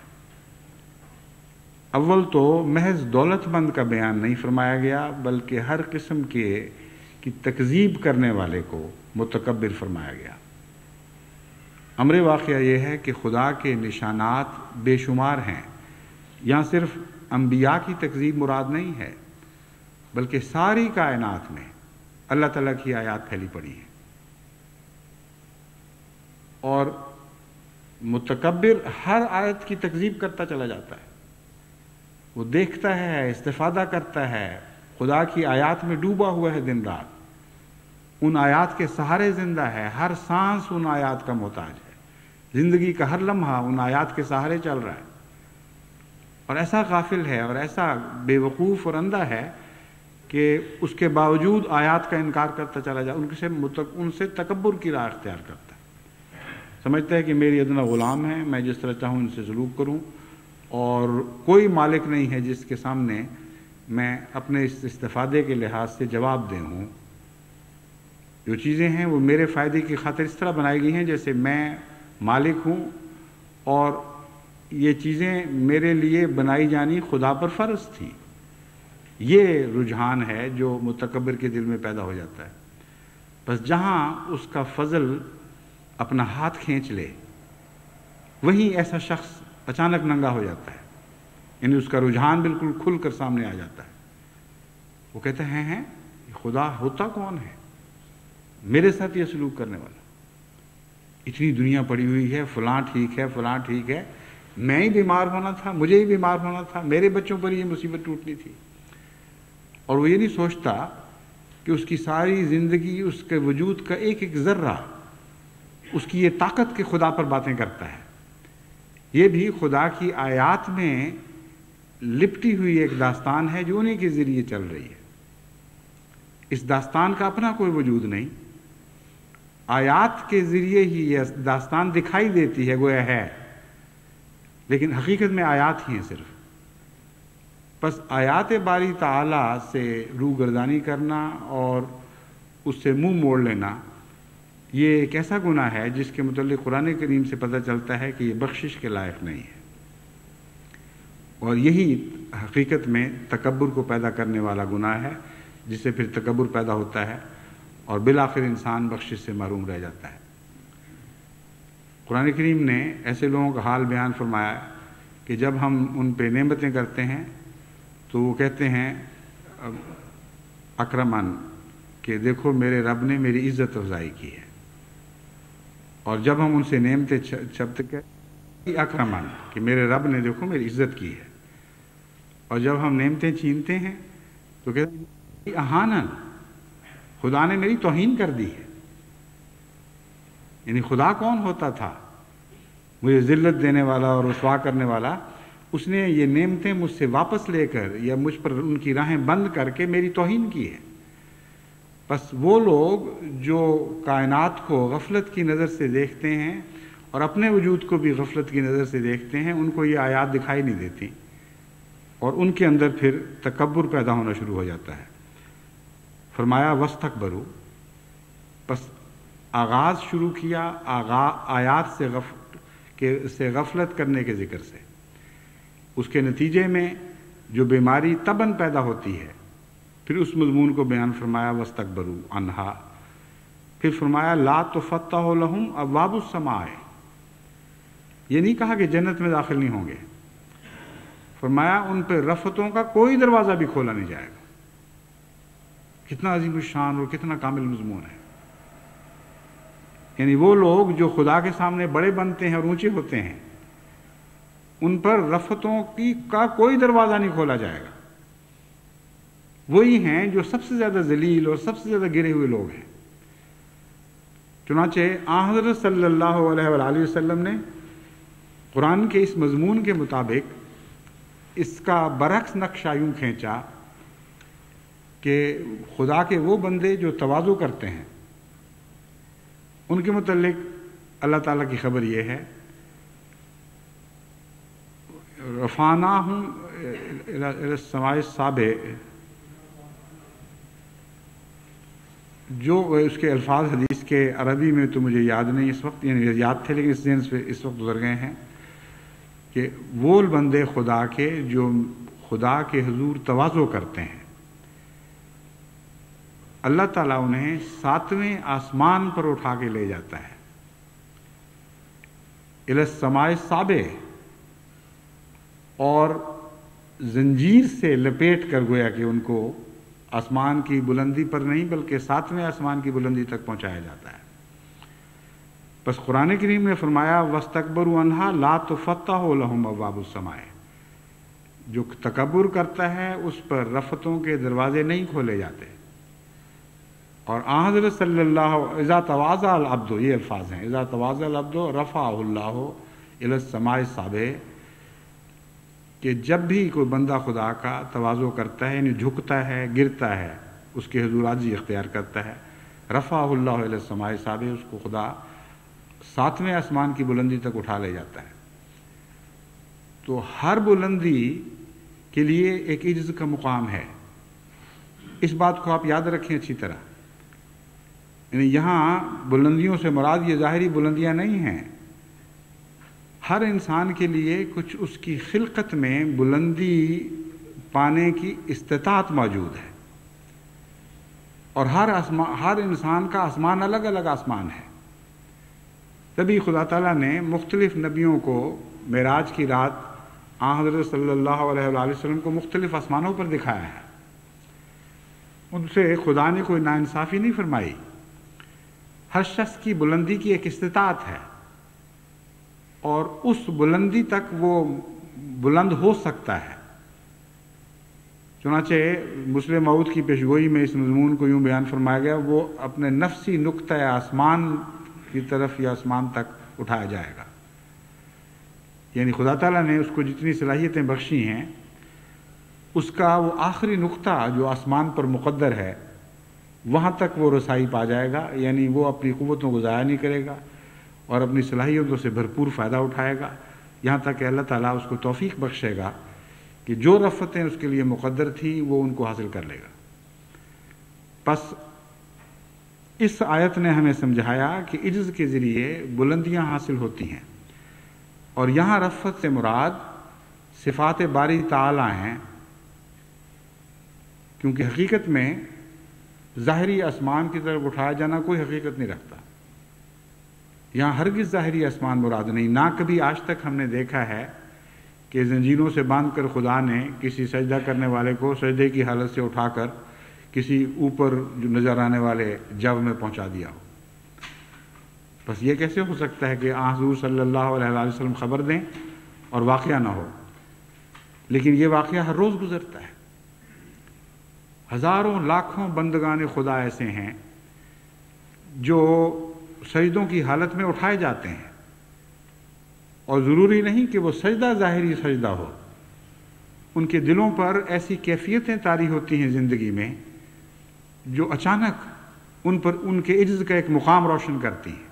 اول تو محض دولت مند کا بیان نہیں فرمایا گیا، بلکہ ہر قسم کی تکذیب کرنے والے کو متکبر فرمایا گیا۔ امر واقعہ یہ ہے کہ خدا کے نشانات بے شمار ہیں، یہاں صرف انبیاء کی تکذیب مراد نہیں ہے، بلکہ ساری کائنات میں اللہ تعالیٰ کی آیات پھیلی پڑی ہیں، اور متکبر ہر آیت کی تکذیب کرتا چلا جاتا ہے، وہ دیکھتا ہے، استفادہ کرتا ہے، خدا کی آیات میں ڈوبا ہوا ہے دن رات، ان آیات کے سہارے زندہ ہے، ہر سانس ان آیات کا محتاج ہے، زندگی کا ہر لمحہ ان آیات کے سہارے چل رہا ہے، اور ایسا غافل ہے اور ایسا بے وقوف اور اندھا ہے کہ اس کے باوجود آیات کا انکار کرتا چلا جائے، ان سے تکبر کی راہ اختیار کرتا ہے، سمجھتا ہے کہ میری ادنا غلام ہے، میں جس طرح چاہوں ان سے سلوک کروں، اور کوئی مالک نہیں ہے جس کے سامنے میں اپنے اس استفادے کے لحاظ سے جواب دے ہوں۔ جو چیزیں ہیں وہ میرے فائدے کی خاطر اس طرح بنائی گئی ہیں جیسے میں مالک ہوں، اور یہ چیزیں میرے لیے بنائی جانی خدا پر فرض تھی۔ یہ رجحان ہے جو متکبر کے دل میں پیدا ہو جاتا ہے۔ بس جہاں اس کا فضل اپنا ہاتھ کھینچ لے، وہیں ایسا شخص اچانک ننگا ہو جاتا ہے، یعنی اس کا رجحان بالکل کھل کر سامنے آ جاتا ہے۔ وہ کہتے ہیں خدا ہوتا کون ہے میرے ساتھ یہ سلوک کرنے والا؟ اتنی دنیا پڑی ہوئی ہے، فلاں ٹھیک ہے، فلاں ٹھیک ہے، میں ہی بیمار ہونا تھا، مجھے ہی بیمار ہونا تھا، میرے بچوں پر یہ مصیبت ٹوٹنی تھی۔ اور وہ یہ نہیں سوچتا کہ اس کی ساری زندگی، اس کے وجود کا ایک ایک ذرہ اس کی یہ طاقت کے خدا پر باتیں کرتا ہے۔ یہ بھی خدا کی آیات میں لپٹی ہوئی ایک داستان ہے جو انہی کے ذریعے چل رہی ہے۔ اس داستان کا اپنا کوئی وجود نہیں، آیات کے ذریعے ہی یہ داستان دکھائی دیتی ہے، گویا ہے، لیکن حقیقت میں آیات ہی ہیں صرف۔ بس آیات باری تعالی سے روگردانی کرنا اور اس سے منہ موڑ لینا، یہ ایک ایسا گناہ ہے جس کے متعلق قرآن کریم سے پتہ چلتا ہے کہ یہ بخشش کے لائق نہیں ہے، اور یہی حقیقت میں تکبر کو پیدا کرنے والا گناہ ہے، جس سے پھر تکبر پیدا ہوتا ہے اور بالآخر انسان بخشش سے محروم رہ جاتا ہے۔ قرآن کریم نے ایسے لوگوں کا حال بیان فرمایا کہ جب ہم ان پہ نعمتیں کرتے ہیں تو وہ کہتے ہیں اکرمن، کہ دیکھو میرے رب نے میری عزت افزائی کی ہے، اور جب ہم ان سے نعمتیں شبد کہ اکرمن، کہ میرے رب نے دیکھو میری عزت کی ہے، اور جب ہم نعمتیں چھینتے ہیں تو کہتے ہیں اہانن، خدا نے میری توہین کر دی ہے۔ یعنی خدا کون ہوتا تھا مجھے ذلت دینے والا اور رسوا کرنے والا؟ اس نے یہ نعمتیں مجھ سے واپس لے کر یا مجھ پر ان کی راہیں بند کر کے میری توہین کی ہے۔ بس وہ لوگ جو کائنات کو غفلت کی نظر سے دیکھتے ہیں اور اپنے وجود کو بھی غفلت کی نظر سے دیکھتے ہیں، ان کو یہ آیات دکھائی نہیں دیتی، اور ان کے اندر پھر تکبر پیدا ہونا شروع ہو جاتا ہے۔ فرمایا وستکبروا، بس آغاز شروع کیا آیات سے غفلت کرنے کے ذکر سے، اس کے نتیجے میں جو بیماری تباً پیدا ہوتی ہے، پھر اس مضمون کو بیان فرمایا واستکبروا عنہا، پھر فرمایا لا تفتح لہم ابواب السماء، یہ نہیں کہا کہ جنت میں داخل نہیں ہوں گے، فرمایا ان پہ رفتوں کا کوئی دروازہ بھی کھولا نہیں جائے گا، کتنا عظیم الشان اور کتنا کامل مضمون ہے. یعنی وہ لوگ جو خدا کے سامنے بڑے بنتے ہیں اور اونچے ہوتے ہیں، ان پر رفتوں کا کوئی دروازہ نہیں کھولا جائے گا. وہی ہیں جو سب سے زیادہ ذلیل اور سب سے زیادہ گرے ہوئے لوگ ہیں. چنانچہ آن حضرت صلی اللہ علیہ وآلہ وسلم نے قرآن کے اس مضمون کے مطابق اس کا برعکس نقشہ یوں کھینچا کہ خدا کے وہ بندے جو تواضع کرتے ہیں ان کے متعلق اللہ تعالیٰ کی خبر یہ ہے، رفعناہم الی السماء السابع، جو اس کے الفاظ حدیث کے عربی میں تو مجھے یاد نہیں اس وقت، یعنی یاد تھے لیکن اس ذہن سے اس وقت گزر گئے ہیں، کہ وہ بندے خدا کے جو خدا کے حضور تواضع کرتے ہیں، اللہ تعالیٰ انہیں 7ویں آسمان پر اٹھا کے لے جاتا ہے. الی السماء السابع، اور زنجیر سے لپیٹ کر گویا کہ ان کو آسمان کی بلندی پر نہیں بلکہ 7ویں آسمان کی بلندی تک پہنچایا جاتا ہے. بس قرآن کریم نے فرمایا وَاسْتَكْبَرُوا عَنْهَا لَا تُفَتَّحُ لَهُمْ أَبْوَابُ السَّمَاءِ، جو تکبر کرتا ہے اس پر رفتوں کے دروازے نہیں کھولے جاتے. اور آن حضرت صلی اللہ اذا تواضع العبد، یہ الفاظ ہیں، اذا تواضع العبد رفعہ اللہ الی السماء السابع، کہ جب بھی کوئی بندہ خدا کا تواضع کرتا ہے، یعنی جھکتا ہے، گرتا ہے، اس کے حضور عاجزی اختیار کرتا ہے، رفعہ اللہ الی السماء السابع، اس کو خدا 7ویں آسمان کی بلندی تک اٹھا لے جاتا ہے. تو ہر بلندی کے لیے ایک عجز کا مقام ہے. اس بات کو آپ یاد رکھیں اچھی طرح. یعنی یہاں بلندیوں سے مراد یہ ظاہری بلندیاں نہیں ہیں. ہر انسان کے لیے کچھ اس کی خلقت میں بلندی پانے کی استطاعت موجود ہے، اور ہر انسان کا آسمان الگ الگ آسمان ہے. تبھی خدا تعالیٰ نے مختلف نبیوں کو معراج کی رات آن حضرت صلی اللہ علیہ وآلہ وسلم کو مختلف آسمانوں پر دکھایا ہے. ان سے خدا نے کوئی ناانصافی نہیں فرمائی. ہر شخص کی بلندی کی ایک استطاعت ہے، اور اس بلندی تک وہ بلند ہو سکتا ہے. چنانچہ مسلم موعود کی پیشگوئی میں اس مضمون کو یوں بیان فرمایا گیا، وہ اپنے نفسی نقطۂ آسمان کی طرف یا آسمان تک اٹھایا جائے گا. یعنی خدا تعالیٰ نے اس کو جتنی صلاحیتیں بخشی ہیں، اس کا وہ آخری نقطہ جو آسمان پر مقدر ہے وہاں تک وہ رسائی پا جائے گا. یعنی وہ اپنی قوتوں کو ضائع نہیں کرے گا اور اپنی صلاحیتوں سے بھرپور فائدہ اٹھائے گا، یہاں تک کہ اللہ تعالیٰ اس کو توفیق بخشے گا کہ جو رفتیں اس کے لیے مقدر تھیں وہ ان کو حاصل کر لے گا. بس اس آیت نے ہمیں سمجھایا کہ عجز کے ذریعے بلندیاں حاصل ہوتی ہیں، اور یہاں رفت سے مراد صفات باری تعالیٰ ہیں، کیونکہ حقیقت میں ظاہری آسمان کی طرف اٹھایا جانا کوئی حقیقت نہیں رکھتا. یہاں ہرگز ظاہری آسمان مراد نہیں. نہ کبھی آج تک ہم نے دیکھا ہے کہ زنجیروں سے باندھ کر خدا نے کسی سجدہ کرنے والے کو سجدے کی حالت سے اٹھا کر کسی اوپر جو نظر آنے والے جو میں پہنچا دیا ہو. بس یہ کیسے ہو سکتا ہے کہ حضور صلی اللہ علیہ وسلم خبر دیں اور واقعہ نہ ہو؟ لیکن یہ واقعہ ہر روز گزرتا ہے. ہزاروں لاکھوں بندگان خدا ایسے ہیں جو سجدوں کی حالت میں اٹھائے جاتے ہیں، اور ضروری نہیں کہ وہ سجدہ ظاہری سجدہ ہو. ان کے دلوں پر ایسی کیفیتیں طاری ہوتی ہیں زندگی میں جو اچانک ان پر ان کے عجز کا ایک مقام روشن کرتی ہیں،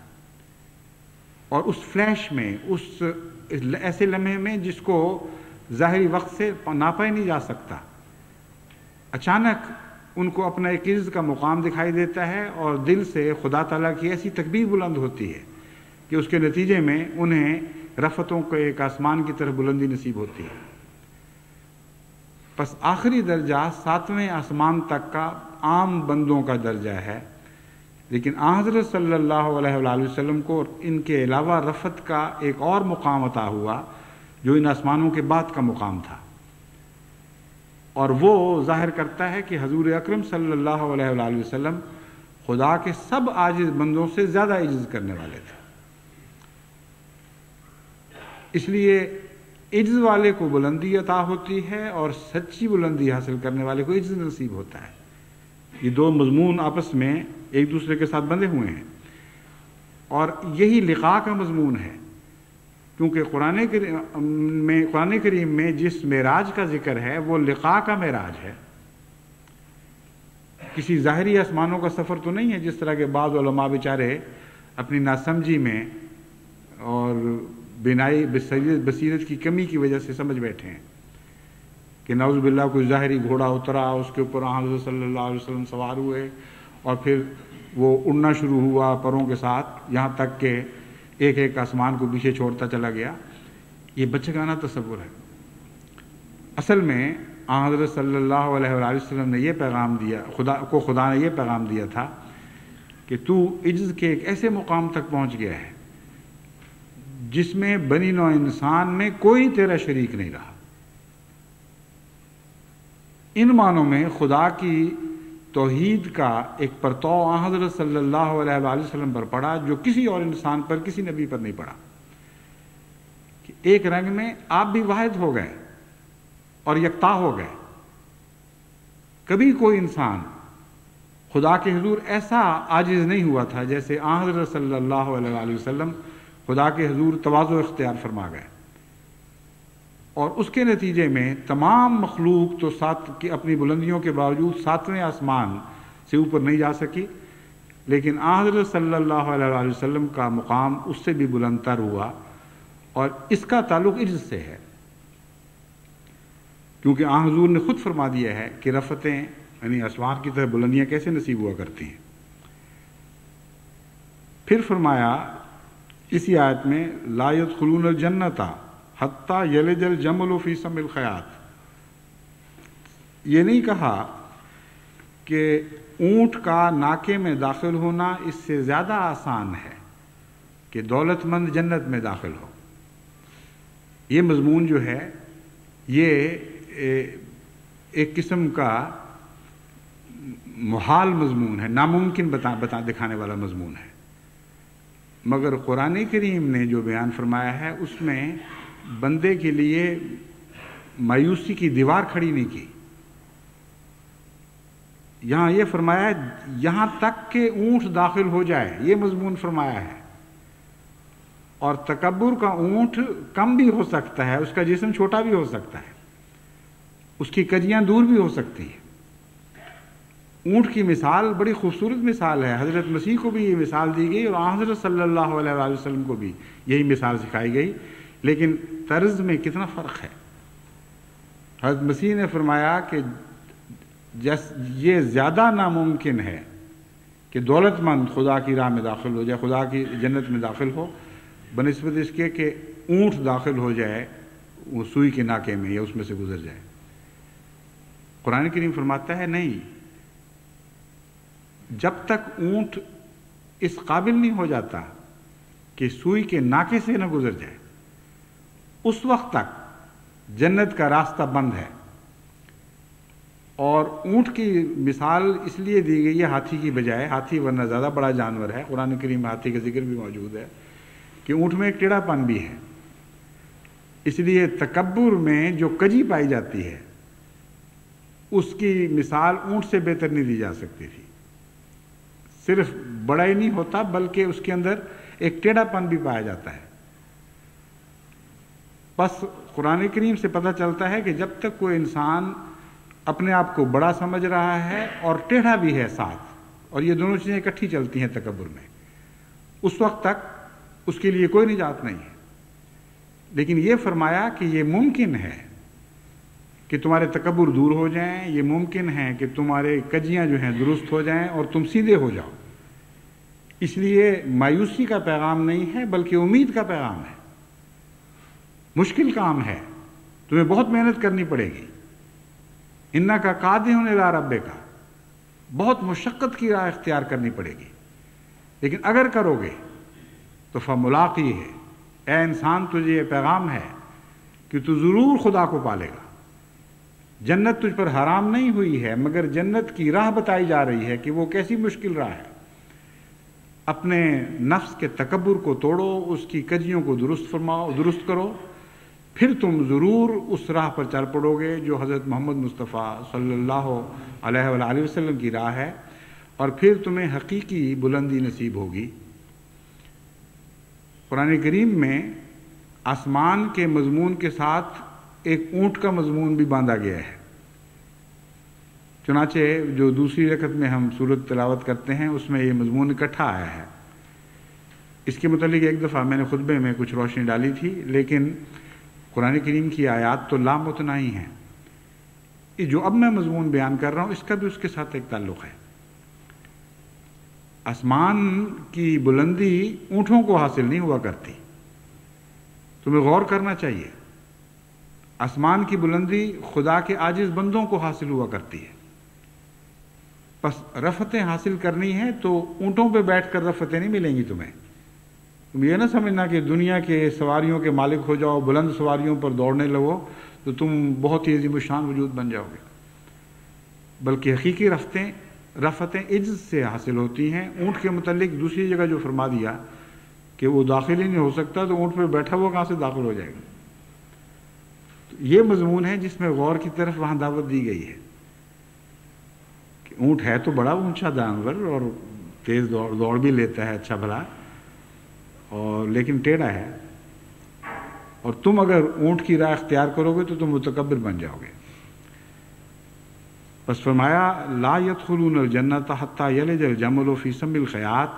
اور اس فلیش میں، اس ایسے لمحے میں جس کو ظاہری وقت سے ناپا ہی نہیں جا سکتا، اچانک ان کو اپنا ایک عزت کا مقام دکھائی دیتا ہے، اور دل سے خدا تعالیٰ کی ایسی تکبیر بلند ہوتی ہے کہ اس کے نتیجے میں انہیں رفتوں کو ایک آسمان کی طرف بلندی نصیب ہوتی ہے. بس آخری درجہ 7ویں آسمان تک کا عام بندوں کا درجہ ہے، لیکن حضرت صلی اللہ علیہ وآلہ وسلم کو ان کے علاوہ رفت کا ایک اور مقام عطا ہوا جو ان آسمانوں کے بعد کا مقام تھا. اور وہ ظاہر کرتا ہے کہ حضور اکرم صلی اللہ علیہ وآلہ وسلم خدا کے سب عاجز بندوں سے زیادہ عجز کرنے والے تھے. اس لیے عجز والے کو بلندی عطا ہوتی ہے اور سچی بلندی حاصل کرنے والے کو عجز نصیب ہوتا ہے. یہ دو مضمون آپس میں ایک دوسرے کے ساتھ بندھے ہوئے ہیں اور یہی لقاء کا مضمون ہے. کیونکہ قرآن کریم میں جس معراج کا ذکر ہے وہ لقاء کا معراج ہے. کسی ظاہری آسمانوں کا سفر تو نہیں ہے جس طرح کے بعض علماء بیچارے اپنی ناسمجھی میں اور بینائی بصیرت کی کمی کی وجہ سے سمجھ بیٹھے ہیں کہ نعوذ باللہ کوئی ظاہری گھوڑا اترا، اس کے اوپر حضرت صلی اللہ علیہ وسلم سوار ہوئے اور پھر وہ اڑنا شروع ہوا پروں کے ساتھ، یہاں تک کہ ایک ایک آسمان کو پیچھے چھوڑتا چلا گیا. یہ بچگانہ تصور ہے. اصل میں حضرت صلی اللہ علیہ وآلہ وسلم نے یہ پیغام دیا، خدا نے یہ پیغام دیا تھا کہ تو عجز کے ایک ایسے مقام تک پہنچ گیا ہے جس میں بنی نوع انسان میں کوئی تیرا شریک نہیں رہا. ان معنوں میں خدا کی توحید کا ایک پرتو حضرت صلی اللہ علیہ وآلہ وسلم پر پڑا جو کسی اور انسان پر، کسی نبی پر نہیں پڑا. کہ ایک رنگ میں آپ بھی واحد ہو گئے اور یکتا ہو گئے. کبھی کوئی انسان خدا کے حضور ایسا عاجز نہیں ہوا تھا جیسے حضرت صلی اللہ علیہ وآلہ وسلم خدا کے حضور تواضع اختیار فرما گئے. اور اس کے نتیجے میں تمام مخلوق تو اپنی بلندیوں کے باوجود 7ویں آسمان سے اوپر نہیں جا سکی، لیکن حضرت صلی اللہ علیہ وآلہ وسلم کا مقام اس سے بھی بلند تر ہوا اور اس کا تعلق عجز سے ہے. کیونکہ حضور نے خود فرما دیا ہے کہ رفتیں یعنی آسمان کی طرح بلندیاں کیسے نصیب ہوا کرتی ہیں. پھر فرمایا اسی آیت میں لا يدخلون الجنۃ حتی یلج الجمل فی سم الخیاط. یہ نہیں کہا کہ اونٹ کا ناکے میں داخل ہونا اس سے زیادہ آسان ہے کہ دولت مند جنت میں داخل ہو. یہ مضمون جو ہے یہ ایک قسم کا محال مضمون ہے، ناممکن دکھانے والا مضمون ہے. مگر قرآن کریم نے جو بیان فرمایا ہے اس میں بندے کے لیے مایوسی کی دیوار کھڑی نہیں کی. یہاں یہ فرمایا ہے یہاں تک کہ اونٹ داخل ہو جائے، یہ مضمون فرمایا ہے. اور تکبر کا اونٹ کم بھی ہو سکتا ہے، اس کا جسم چھوٹا بھی ہو سکتا ہے، اس کی کجیاں دور بھی ہو سکتی ہیں. اونٹ کی مثال بڑی خوبصورت مثال ہے. حضرت مسیح کو بھی یہ مثال دی گئی اور حضرت صلی اللہ علیہ وآلہ وسلم کو بھی یہی مثال سکھائی گئی، لیکن طرز میں کتنا فرق ہے. حضرت مسیح نے فرمایا کہ یہ زیادہ ناممکن ہے کہ دولت مند خدا کی راہ میں داخل ہو جائے، خدا کی جنت میں داخل ہو، بنسبت اس کے کہ اونٹ داخل ہو جائے وہ سوئی کے ناکے میں یا اس میں سے گزر جائے. قرآن کریم فرماتا ہے نہیں، جب تک اونٹ اس قابل نہیں ہو جاتا کہ سوئی کے ناکے سے نہ گزر جائے اس وقت تک جنت کا راستہ بند ہے. اور اونٹ کی مثال اس لیے دی گئی ہے ہاتھی کی بجائے، ہاتھی ورنہ زیادہ بڑا جانور ہے، قرآن کریم میں ہاتھی کا ذکر بھی موجود ہے، کہ اونٹ میں ایک ٹیڑھا پن بھی ہے. اس لیے تکبر میں جو کجی پائی جاتی ہے اس کی مثال اونٹ سے بہتر نہیں دی جا سکتی تھی. صرف بڑا ہی نہیں ہوتا بلکہ اس کے اندر ایک ٹیڑھا پن بھی پایا جاتا ہے. بس قرآن کریم سے پتہ چلتا ہے کہ جب تک کوئی انسان اپنے آپ کو بڑا سمجھ رہا ہے اور ٹیڑھا بھی ہے ساتھ، اور یہ دونوں چیزیں اکٹھی چلتی ہیں تکبر میں، اس وقت تک اس کے لیے کوئی نجات نہیں ہے. لیکن یہ فرمایا کہ یہ ممکن ہے کہ تمہارے تکبر دور ہو جائیں، یہ ممکن ہے کہ تمہارے کجیاں جو ہیں درست ہو جائیں اور تم سیدھے ہو جاؤ. اس لیے مایوسی کا پیغام نہیں ہے بلکہ امید کا پیغام ہے. مشکل کام ہے، تمہیں بہت محنت کرنی پڑے گی. انکا قادح الی ربک، بہت مشقت کی راہ اختیار کرنی پڑے گی، لیکن اگر کرو گے تو فملاقی ہے. اے انسان تجھے یہ پیغام ہے کہ تو ضرور خدا کو پالے گا. جنت تجھ پر حرام نہیں ہوئی ہے، مگر جنت کی راہ بتائی جا رہی ہے کہ وہ کیسی مشکل راہ ہے۔ اپنے نفس کے تکبر کو توڑو، اس کی کجیوں کو درست کرو، پھر تم ضرور اس راہ پر چل پڑو گے جو حضرت محمد مصطفیٰ صلی اللہ علیہ وآلہ وسلم کی راہ ہے، اور پھر تمہیں حقیقی بلندی نصیب ہوگی۔ قرآن کریم میں آسمان کے مضمون کے ساتھ ایک اونٹ کا مضمون بھی باندھا گیا ہے۔ چنانچہ جو دوسری رکعت میں ہم سورت تلاوت کرتے ہیں اس میں یہ مضمون اکٹھا آیا ہے۔ اس کے متعلق ایک دفعہ میں نے خطبے میں کچھ روشنی ڈالی تھی، لیکن قرآن کریم کی آیات تو لامتناہی ہیں۔ یہ جو اب میں مضمون بیان کر رہا ہوں اس کا بھی اس کے ساتھ ایک تعلق ہے۔ آسمان کی بلندی اونٹوں کو حاصل نہیں ہوا کرتی، تمہیں غور کرنا چاہیے۔ آسمان کی بلندی خدا کے عاجز بندوں کو حاصل ہوا کرتی ہے۔ بس رفتیں حاصل کرنی ہے تو اونٹوں پہ بیٹھ کر رفتیں نہیں ملیں گی تمہیں۔ تم یہ نہ سمجھنا کہ دنیا کے سواریوں کے مالک ہو جاؤ، بلند سواریوں پر دوڑنے لگو تو تم بہت ہی عظیم الشان وجود بن جاؤ گے، بلکہ حقیقی رفتیں عجز سے حاصل ہوتی ہیں۔ اونٹ کے متعلق دوسری جگہ جو فرما دیا کہ وہ داخل ہی نہیں ہو سکتا، تو اونٹ پہ بیٹھا ہوا کہاں سے داخل ہو جائے گا؟ تو یہ مضمون ہے جس میں غور کی طرف وہاں دعوت دی گئی ہے کہ اونٹ ہے تو بڑا اونچا جانور اور تیز دوڑ بھی لیتا ہے اچھا بھلا، اور لیکن ٹیڑھا ہے، اور تم اگر اونٹ کی راہ اختیار کرو گے تو تم متکبر بن جاؤ گے۔ بس فرمایا لا يدخلون الجنت حتى يلج الجمل في سم الخياط،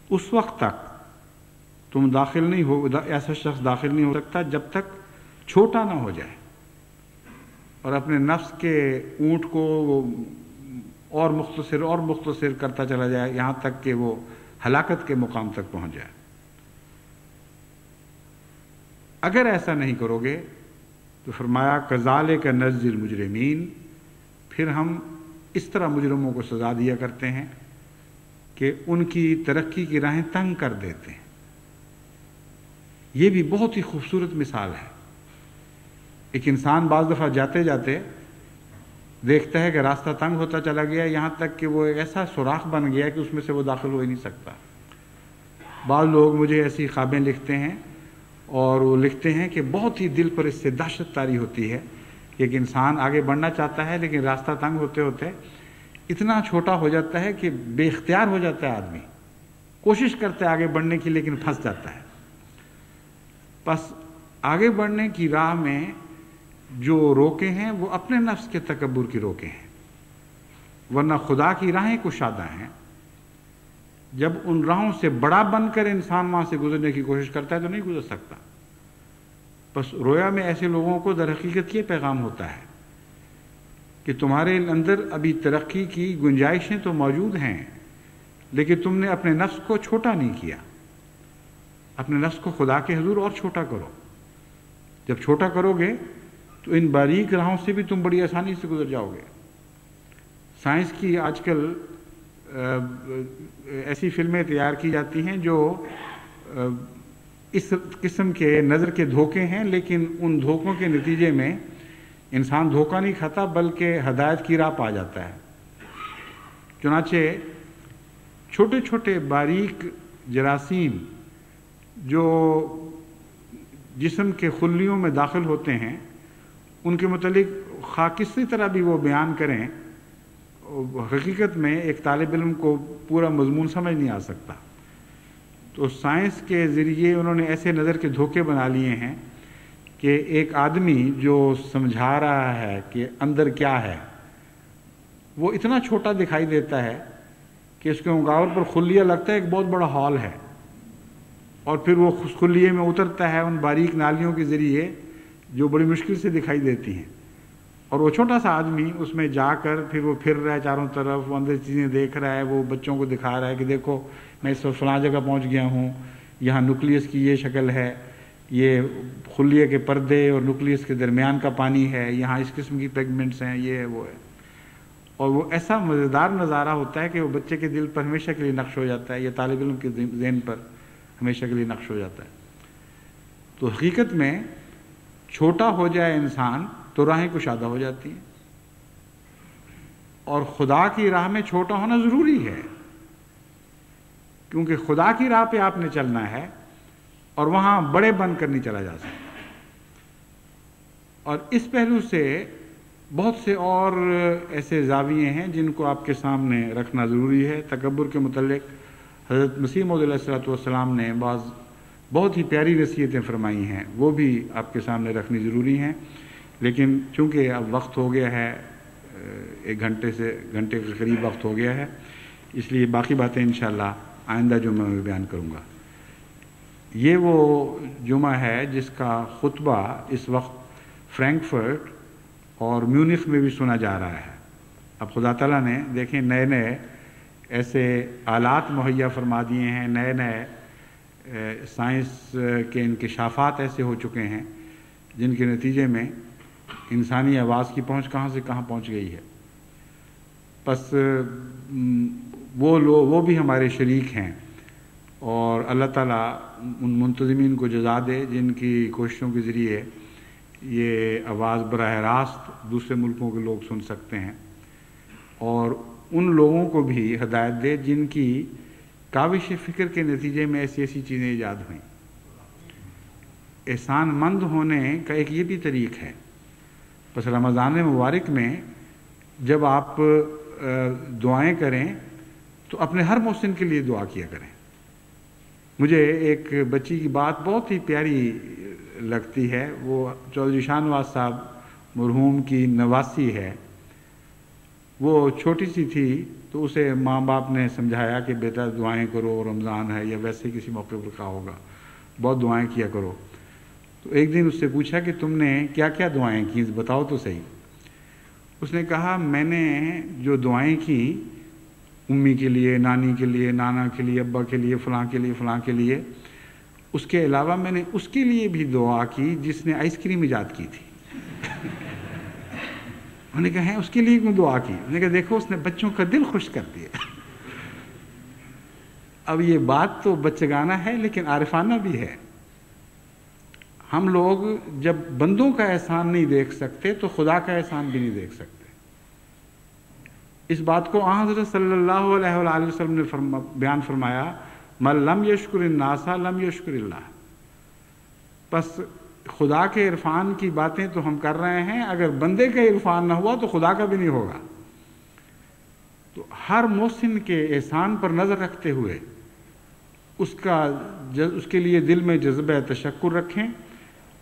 اس وقت تک تم داخل نہیں ہو، ایسا شخص داخل نہیں ہو سکتا جب تک چھوٹا نہ ہو جائے اور اپنے نفس کے اونٹ کو اور مختصر کرتا چلا جائے یہاں تک کہ وہ ہلاکت کے مقام تک پہنچ جائے۔ اگر ایسا نہیں کرو گے تو فرمایا کذالک نجزی المجرمین، پھر ہم اس طرح مجرموں کو سزا دیا کرتے ہیں کہ ان کی ترقی کی راہیں تنگ کر دیتے ہیں۔ یہ بھی بہت ہی خوبصورت مثال ہے۔ ایک انسان بعض دفعہ جاتے جاتے دیکھتا ہے کہ راستہ تنگ ہوتا چلا گیا، یہاں تک کہ وہ ایک ایسا سوراخ بن گیا کہ اس میں سے وہ داخل ہو ہی نہیں سکتا۔ بعض لوگ مجھے ایسی خوابیں لکھتے ہیں، اور وہ لکھتے ہیں کہ بہت ہی دل پر اس سے دہشت طاری ہوتی ہے کہ ایک انسان آگے بڑھنا چاہتا ہے لیکن راستہ تنگ ہوتے ہوتے اتنا چھوٹا ہو جاتا ہے کہ بے اختیار ہو جاتا ہے آدمی، کوشش کرتا ہے آگے بڑھنے کی لیکن پھنس جاتا ہے۔ بس آگے بڑھنے کی راہ میں جو روکے ہیں وہ اپنے نفس کے تکبر کی روکے ہیں، ورنہ خدا کی راہیں کشادہ ہیں۔ جب ان راہوں سے بڑا بن کر انسان وہاں سے گزرنے کی کوشش کرتا ہے تو نہیں گزر سکتا۔ بس رویا میں ایسے لوگوں کو در حقیقت یہ پیغام ہوتا ہے کہ تمہارے اندر ابھی ترقی کی گنجائشیں تو موجود ہیں، لیکن تم نے اپنے نفس کو چھوٹا نہیں کیا۔ اپنے نفس کو خدا کے حضور اور چھوٹا کرو۔ جب چھوٹا کرو گے تو ان باریک راہوں سے بھی تم بڑی آسانی سے گزر جاؤ گے۔ سائنس کی آج کل ایسی فلمیں تیار کی جاتی ہیں جو اس قسم کے نظر کے دھوکے ہیں، لیکن ان دھوکوں کے نتیجے میں انسان دھوکہ نہیں کھاتا بلکہ ہدایت کی راہ پا جاتا ہے۔ چنانچہ چھوٹے چھوٹے باریک جراثیم جو جسم کے خلیوں میں داخل ہوتے ہیں ان کے متعلق خواہ کسی طرح بھی وہ بیان کریں، حقیقت میں ایک طالب علم کو پورا مضمون سمجھ نہیں آ سکتا۔ تو سائنس کے ذریعے انہوں نے ایسے نظر کے دھوکے بنا لیے ہیں کہ ایک آدمی جو سمجھا رہا ہے کہ اندر کیا ہے وہ اتنا چھوٹا دکھائی دیتا ہے کہ اس کے مقابر پر خلیہ لگتا ہے ایک بہت بڑا ہال ہے، اور پھر وہ خلیے میں اترتا ہے ان باریک نالیوں کے ذریعے جو بڑی مشکل سے دکھائی دیتی ہیں، اور وہ چھوٹا سا آدمی اس میں جا کر پھر وہ پھر رہا ہے چاروں طرف، وہ اندر چیزیں دیکھ رہا ہے، وہ بچوں کو دکھا رہا ہے کہ دیکھو میں اس وقت فلاں جگہ پہنچ گیا ہوں، یہاں نیوکلیس کی یہ شکل ہے، یہ خلیے کے پردے اور نیوکلیس کے درمیان کا پانی ہے، یہاں اس قسم کی پیگمنٹس ہیں، یہ ہے وہ ہے۔ اور وہ ایسا مزیدار نظارہ ہوتا ہے کہ وہ بچے کے دل پر ہمیشہ کے لیے نقش ہو جاتا ہے، یا طالب علم کے ذہن پر ہمیشہ کے لیے نقش ہو جاتا ہے۔ تو حقیقت میں چھوٹا ہو جائے انسان تو راہیں کشادہ ہو جاتی ہیں. اور خدا کی راہ میں چھوٹا ہونا ضروری ہے، کیونکہ خدا کی راہ پہ آپ نے چلنا ہے اور وہاں بڑے بن کر نہیں چلا جا سکتا. اور اس پہلو سے بہت سے اور ایسے زاویے ہیں جن کو آپ کے سامنے رکھنا ضروری ہے. تکبر کے متعلق حضرت مسیح موعود علیہ الصلوۃ والسلام نے بعض بہت ہی پیاری نصیحتیں فرمائی ہیں، وہ بھی آپ کے سامنے رکھنی ضروری ہیں. لیکن چونکہ اب وقت ہو گیا ہے، 1 گھنٹے کے قریب وقت ہو گیا ہے، اس لیے باقی باتیں انشاءاللہ آئندہ جمعہ میں بیان کروں گا. یہ وہ جمعہ ہے جس کا خطبہ اس وقت فرینکفرٹ اور میونخ میں بھی سنا جا رہا ہے. اب خدا تعالیٰ نے دیکھیں نئے نئے ایسے آلات مہیا فرما دیے ہیں، نئے نئے سائنس کے انکشافات ایسے ہو چکے ہیں جن کے نتیجے میں انسانی آواز کی پہنچ کہاں سے کہاں پہنچ گئی ہے. بس وہ بھی ہمارے شریک ہیں، اور اللہ تعالیٰ ان منتظمین کو جزا دے جن کی کوششوں کے ذریعے یہ آواز براہ راست دوسرے ملکوں کے لوگ سن سکتے ہیں، اور ان لوگوں کو بھی ہدایت دے جن کی کاوش فکر کے نتیجے میں ایسی ایسی چیزیں ایجاد ہوئیں. احسان مند ہونے کا ایک یہ بھی طریق ہے. بس رمضان مبارک میں جب آپ دعائیں کریں تو اپنے ہر محسن کے لیے دعا کیا کریں. مجھے ایک بچی کی بات بہت ہی پیاری لگتی ہے. وہ چودھری شاہ نواز صاحب مرحوم کی نواسی ہے. وہ چھوٹی سی تھی تو اسے ماں باپ نے سمجھایا کہ بیٹا دعائیں کرو، رمضان ہے یا ویسے کسی موقع پر کہا ہوگا، بہت دعائیں کیا کرو. تو ایک دن اس سے پوچھا کہ تم نے کیا کیا دعائیں کیں، بتاؤ تو صحیح. اس نے کہا میں نے جو دعائیں کی امی کے لیے، نانی کے لیے، نانا کے لیے، ابا کے لیے، فلاں کے لیے، فلاں کے لیے، اس کے علاوہ میں نے اس کے لیے بھی دعا کی جس نے آئس کریم ایجاد کی تھی. انہوں نے کہا ہے اس کے لیے کیوں دعا کی؟ انہوں نے کہا دیکھو اس نے بچوں کا دل خوش کر دیا. اب یہ بات تو بچگانہ ہے لیکن عارفانہ بھی ہے. ہم لوگ جب بندوں کا احسان نہیں دیکھ سکتے تو خدا کا احسان بھی نہیں دیکھ سکتے. اس بات کو حضرت صلی اللہ علیہ وآلہ وسلم نے بیان فرمایا، من لم یشکر الناس لم یشکر اللہ. بس خدا کے عرفان کی باتیں تو ہم کر رہے ہیں، اگر بندے کا عرفان نہ ہوا تو خدا کا بھی نہیں ہوگا. تو ہر محسن کے احسان پر نظر رکھتے ہوئے اس کے لیے دل میں جذبہ تشکر رکھیں،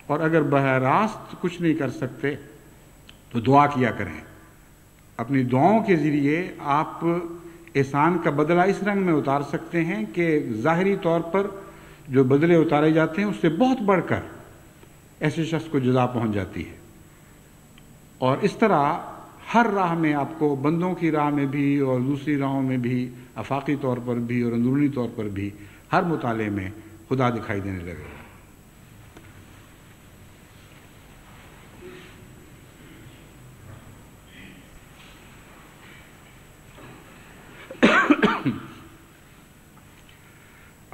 اور اگر براہ راست کچھ نہیں کر سکتے تو دعا کیا کریں. اپنی دعاؤں کے ذریعے آپ احسان کا بدلہ اس رنگ میں اتار سکتے ہیں کہ ظاہری طور پر جو بدلے اتارے جاتے ہیں اس سے بہت بڑھ کر ایسے شخص کو جزا پہنچ جاتی ہے. اور اس طرح ہر راہ میں آپ کو، بندوں کی راہ میں بھی اور دوسری راہوں میں بھی، آفاقی طور پر بھی اور اندرونی طور پر بھی، ہر مطالعے میں خدا دکھائی دینے لگے.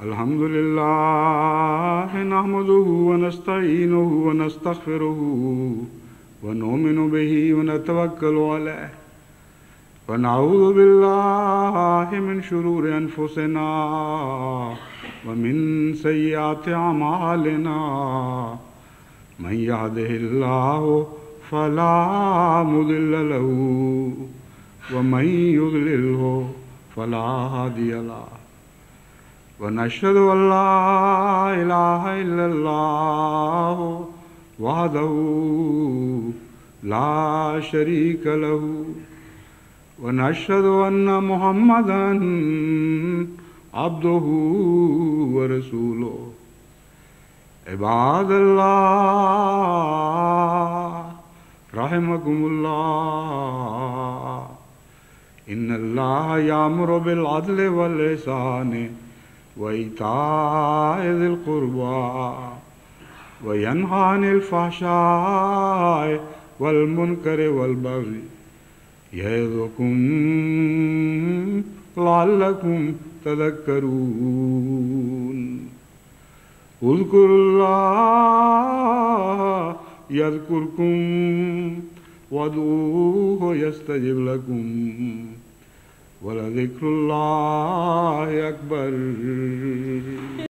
الحمد للہ نحمده ونستعینه ونستغفره ونؤمن به ونتوکل علیہ ونعوذ باللہ من شرور انفسنا ومن سیئات اعمالنا من يهده الله فلا مضل له ومن يضلله فلا هادي له ونشهد أن لا إله إلا الله وحده لا شريك له ونشهد أن محمدا عبده ورسوله. عباد الله رحمكم الله، إن الله يأمر بالعدل والإحسان وإيتاء ذي القربى وينهى عن الفحشاء والمنكر والبغي يعظكم لعلكم تذكرون. اذكروا الله يذكركم وادعوه يستجب لكم ولذكر الله أكبر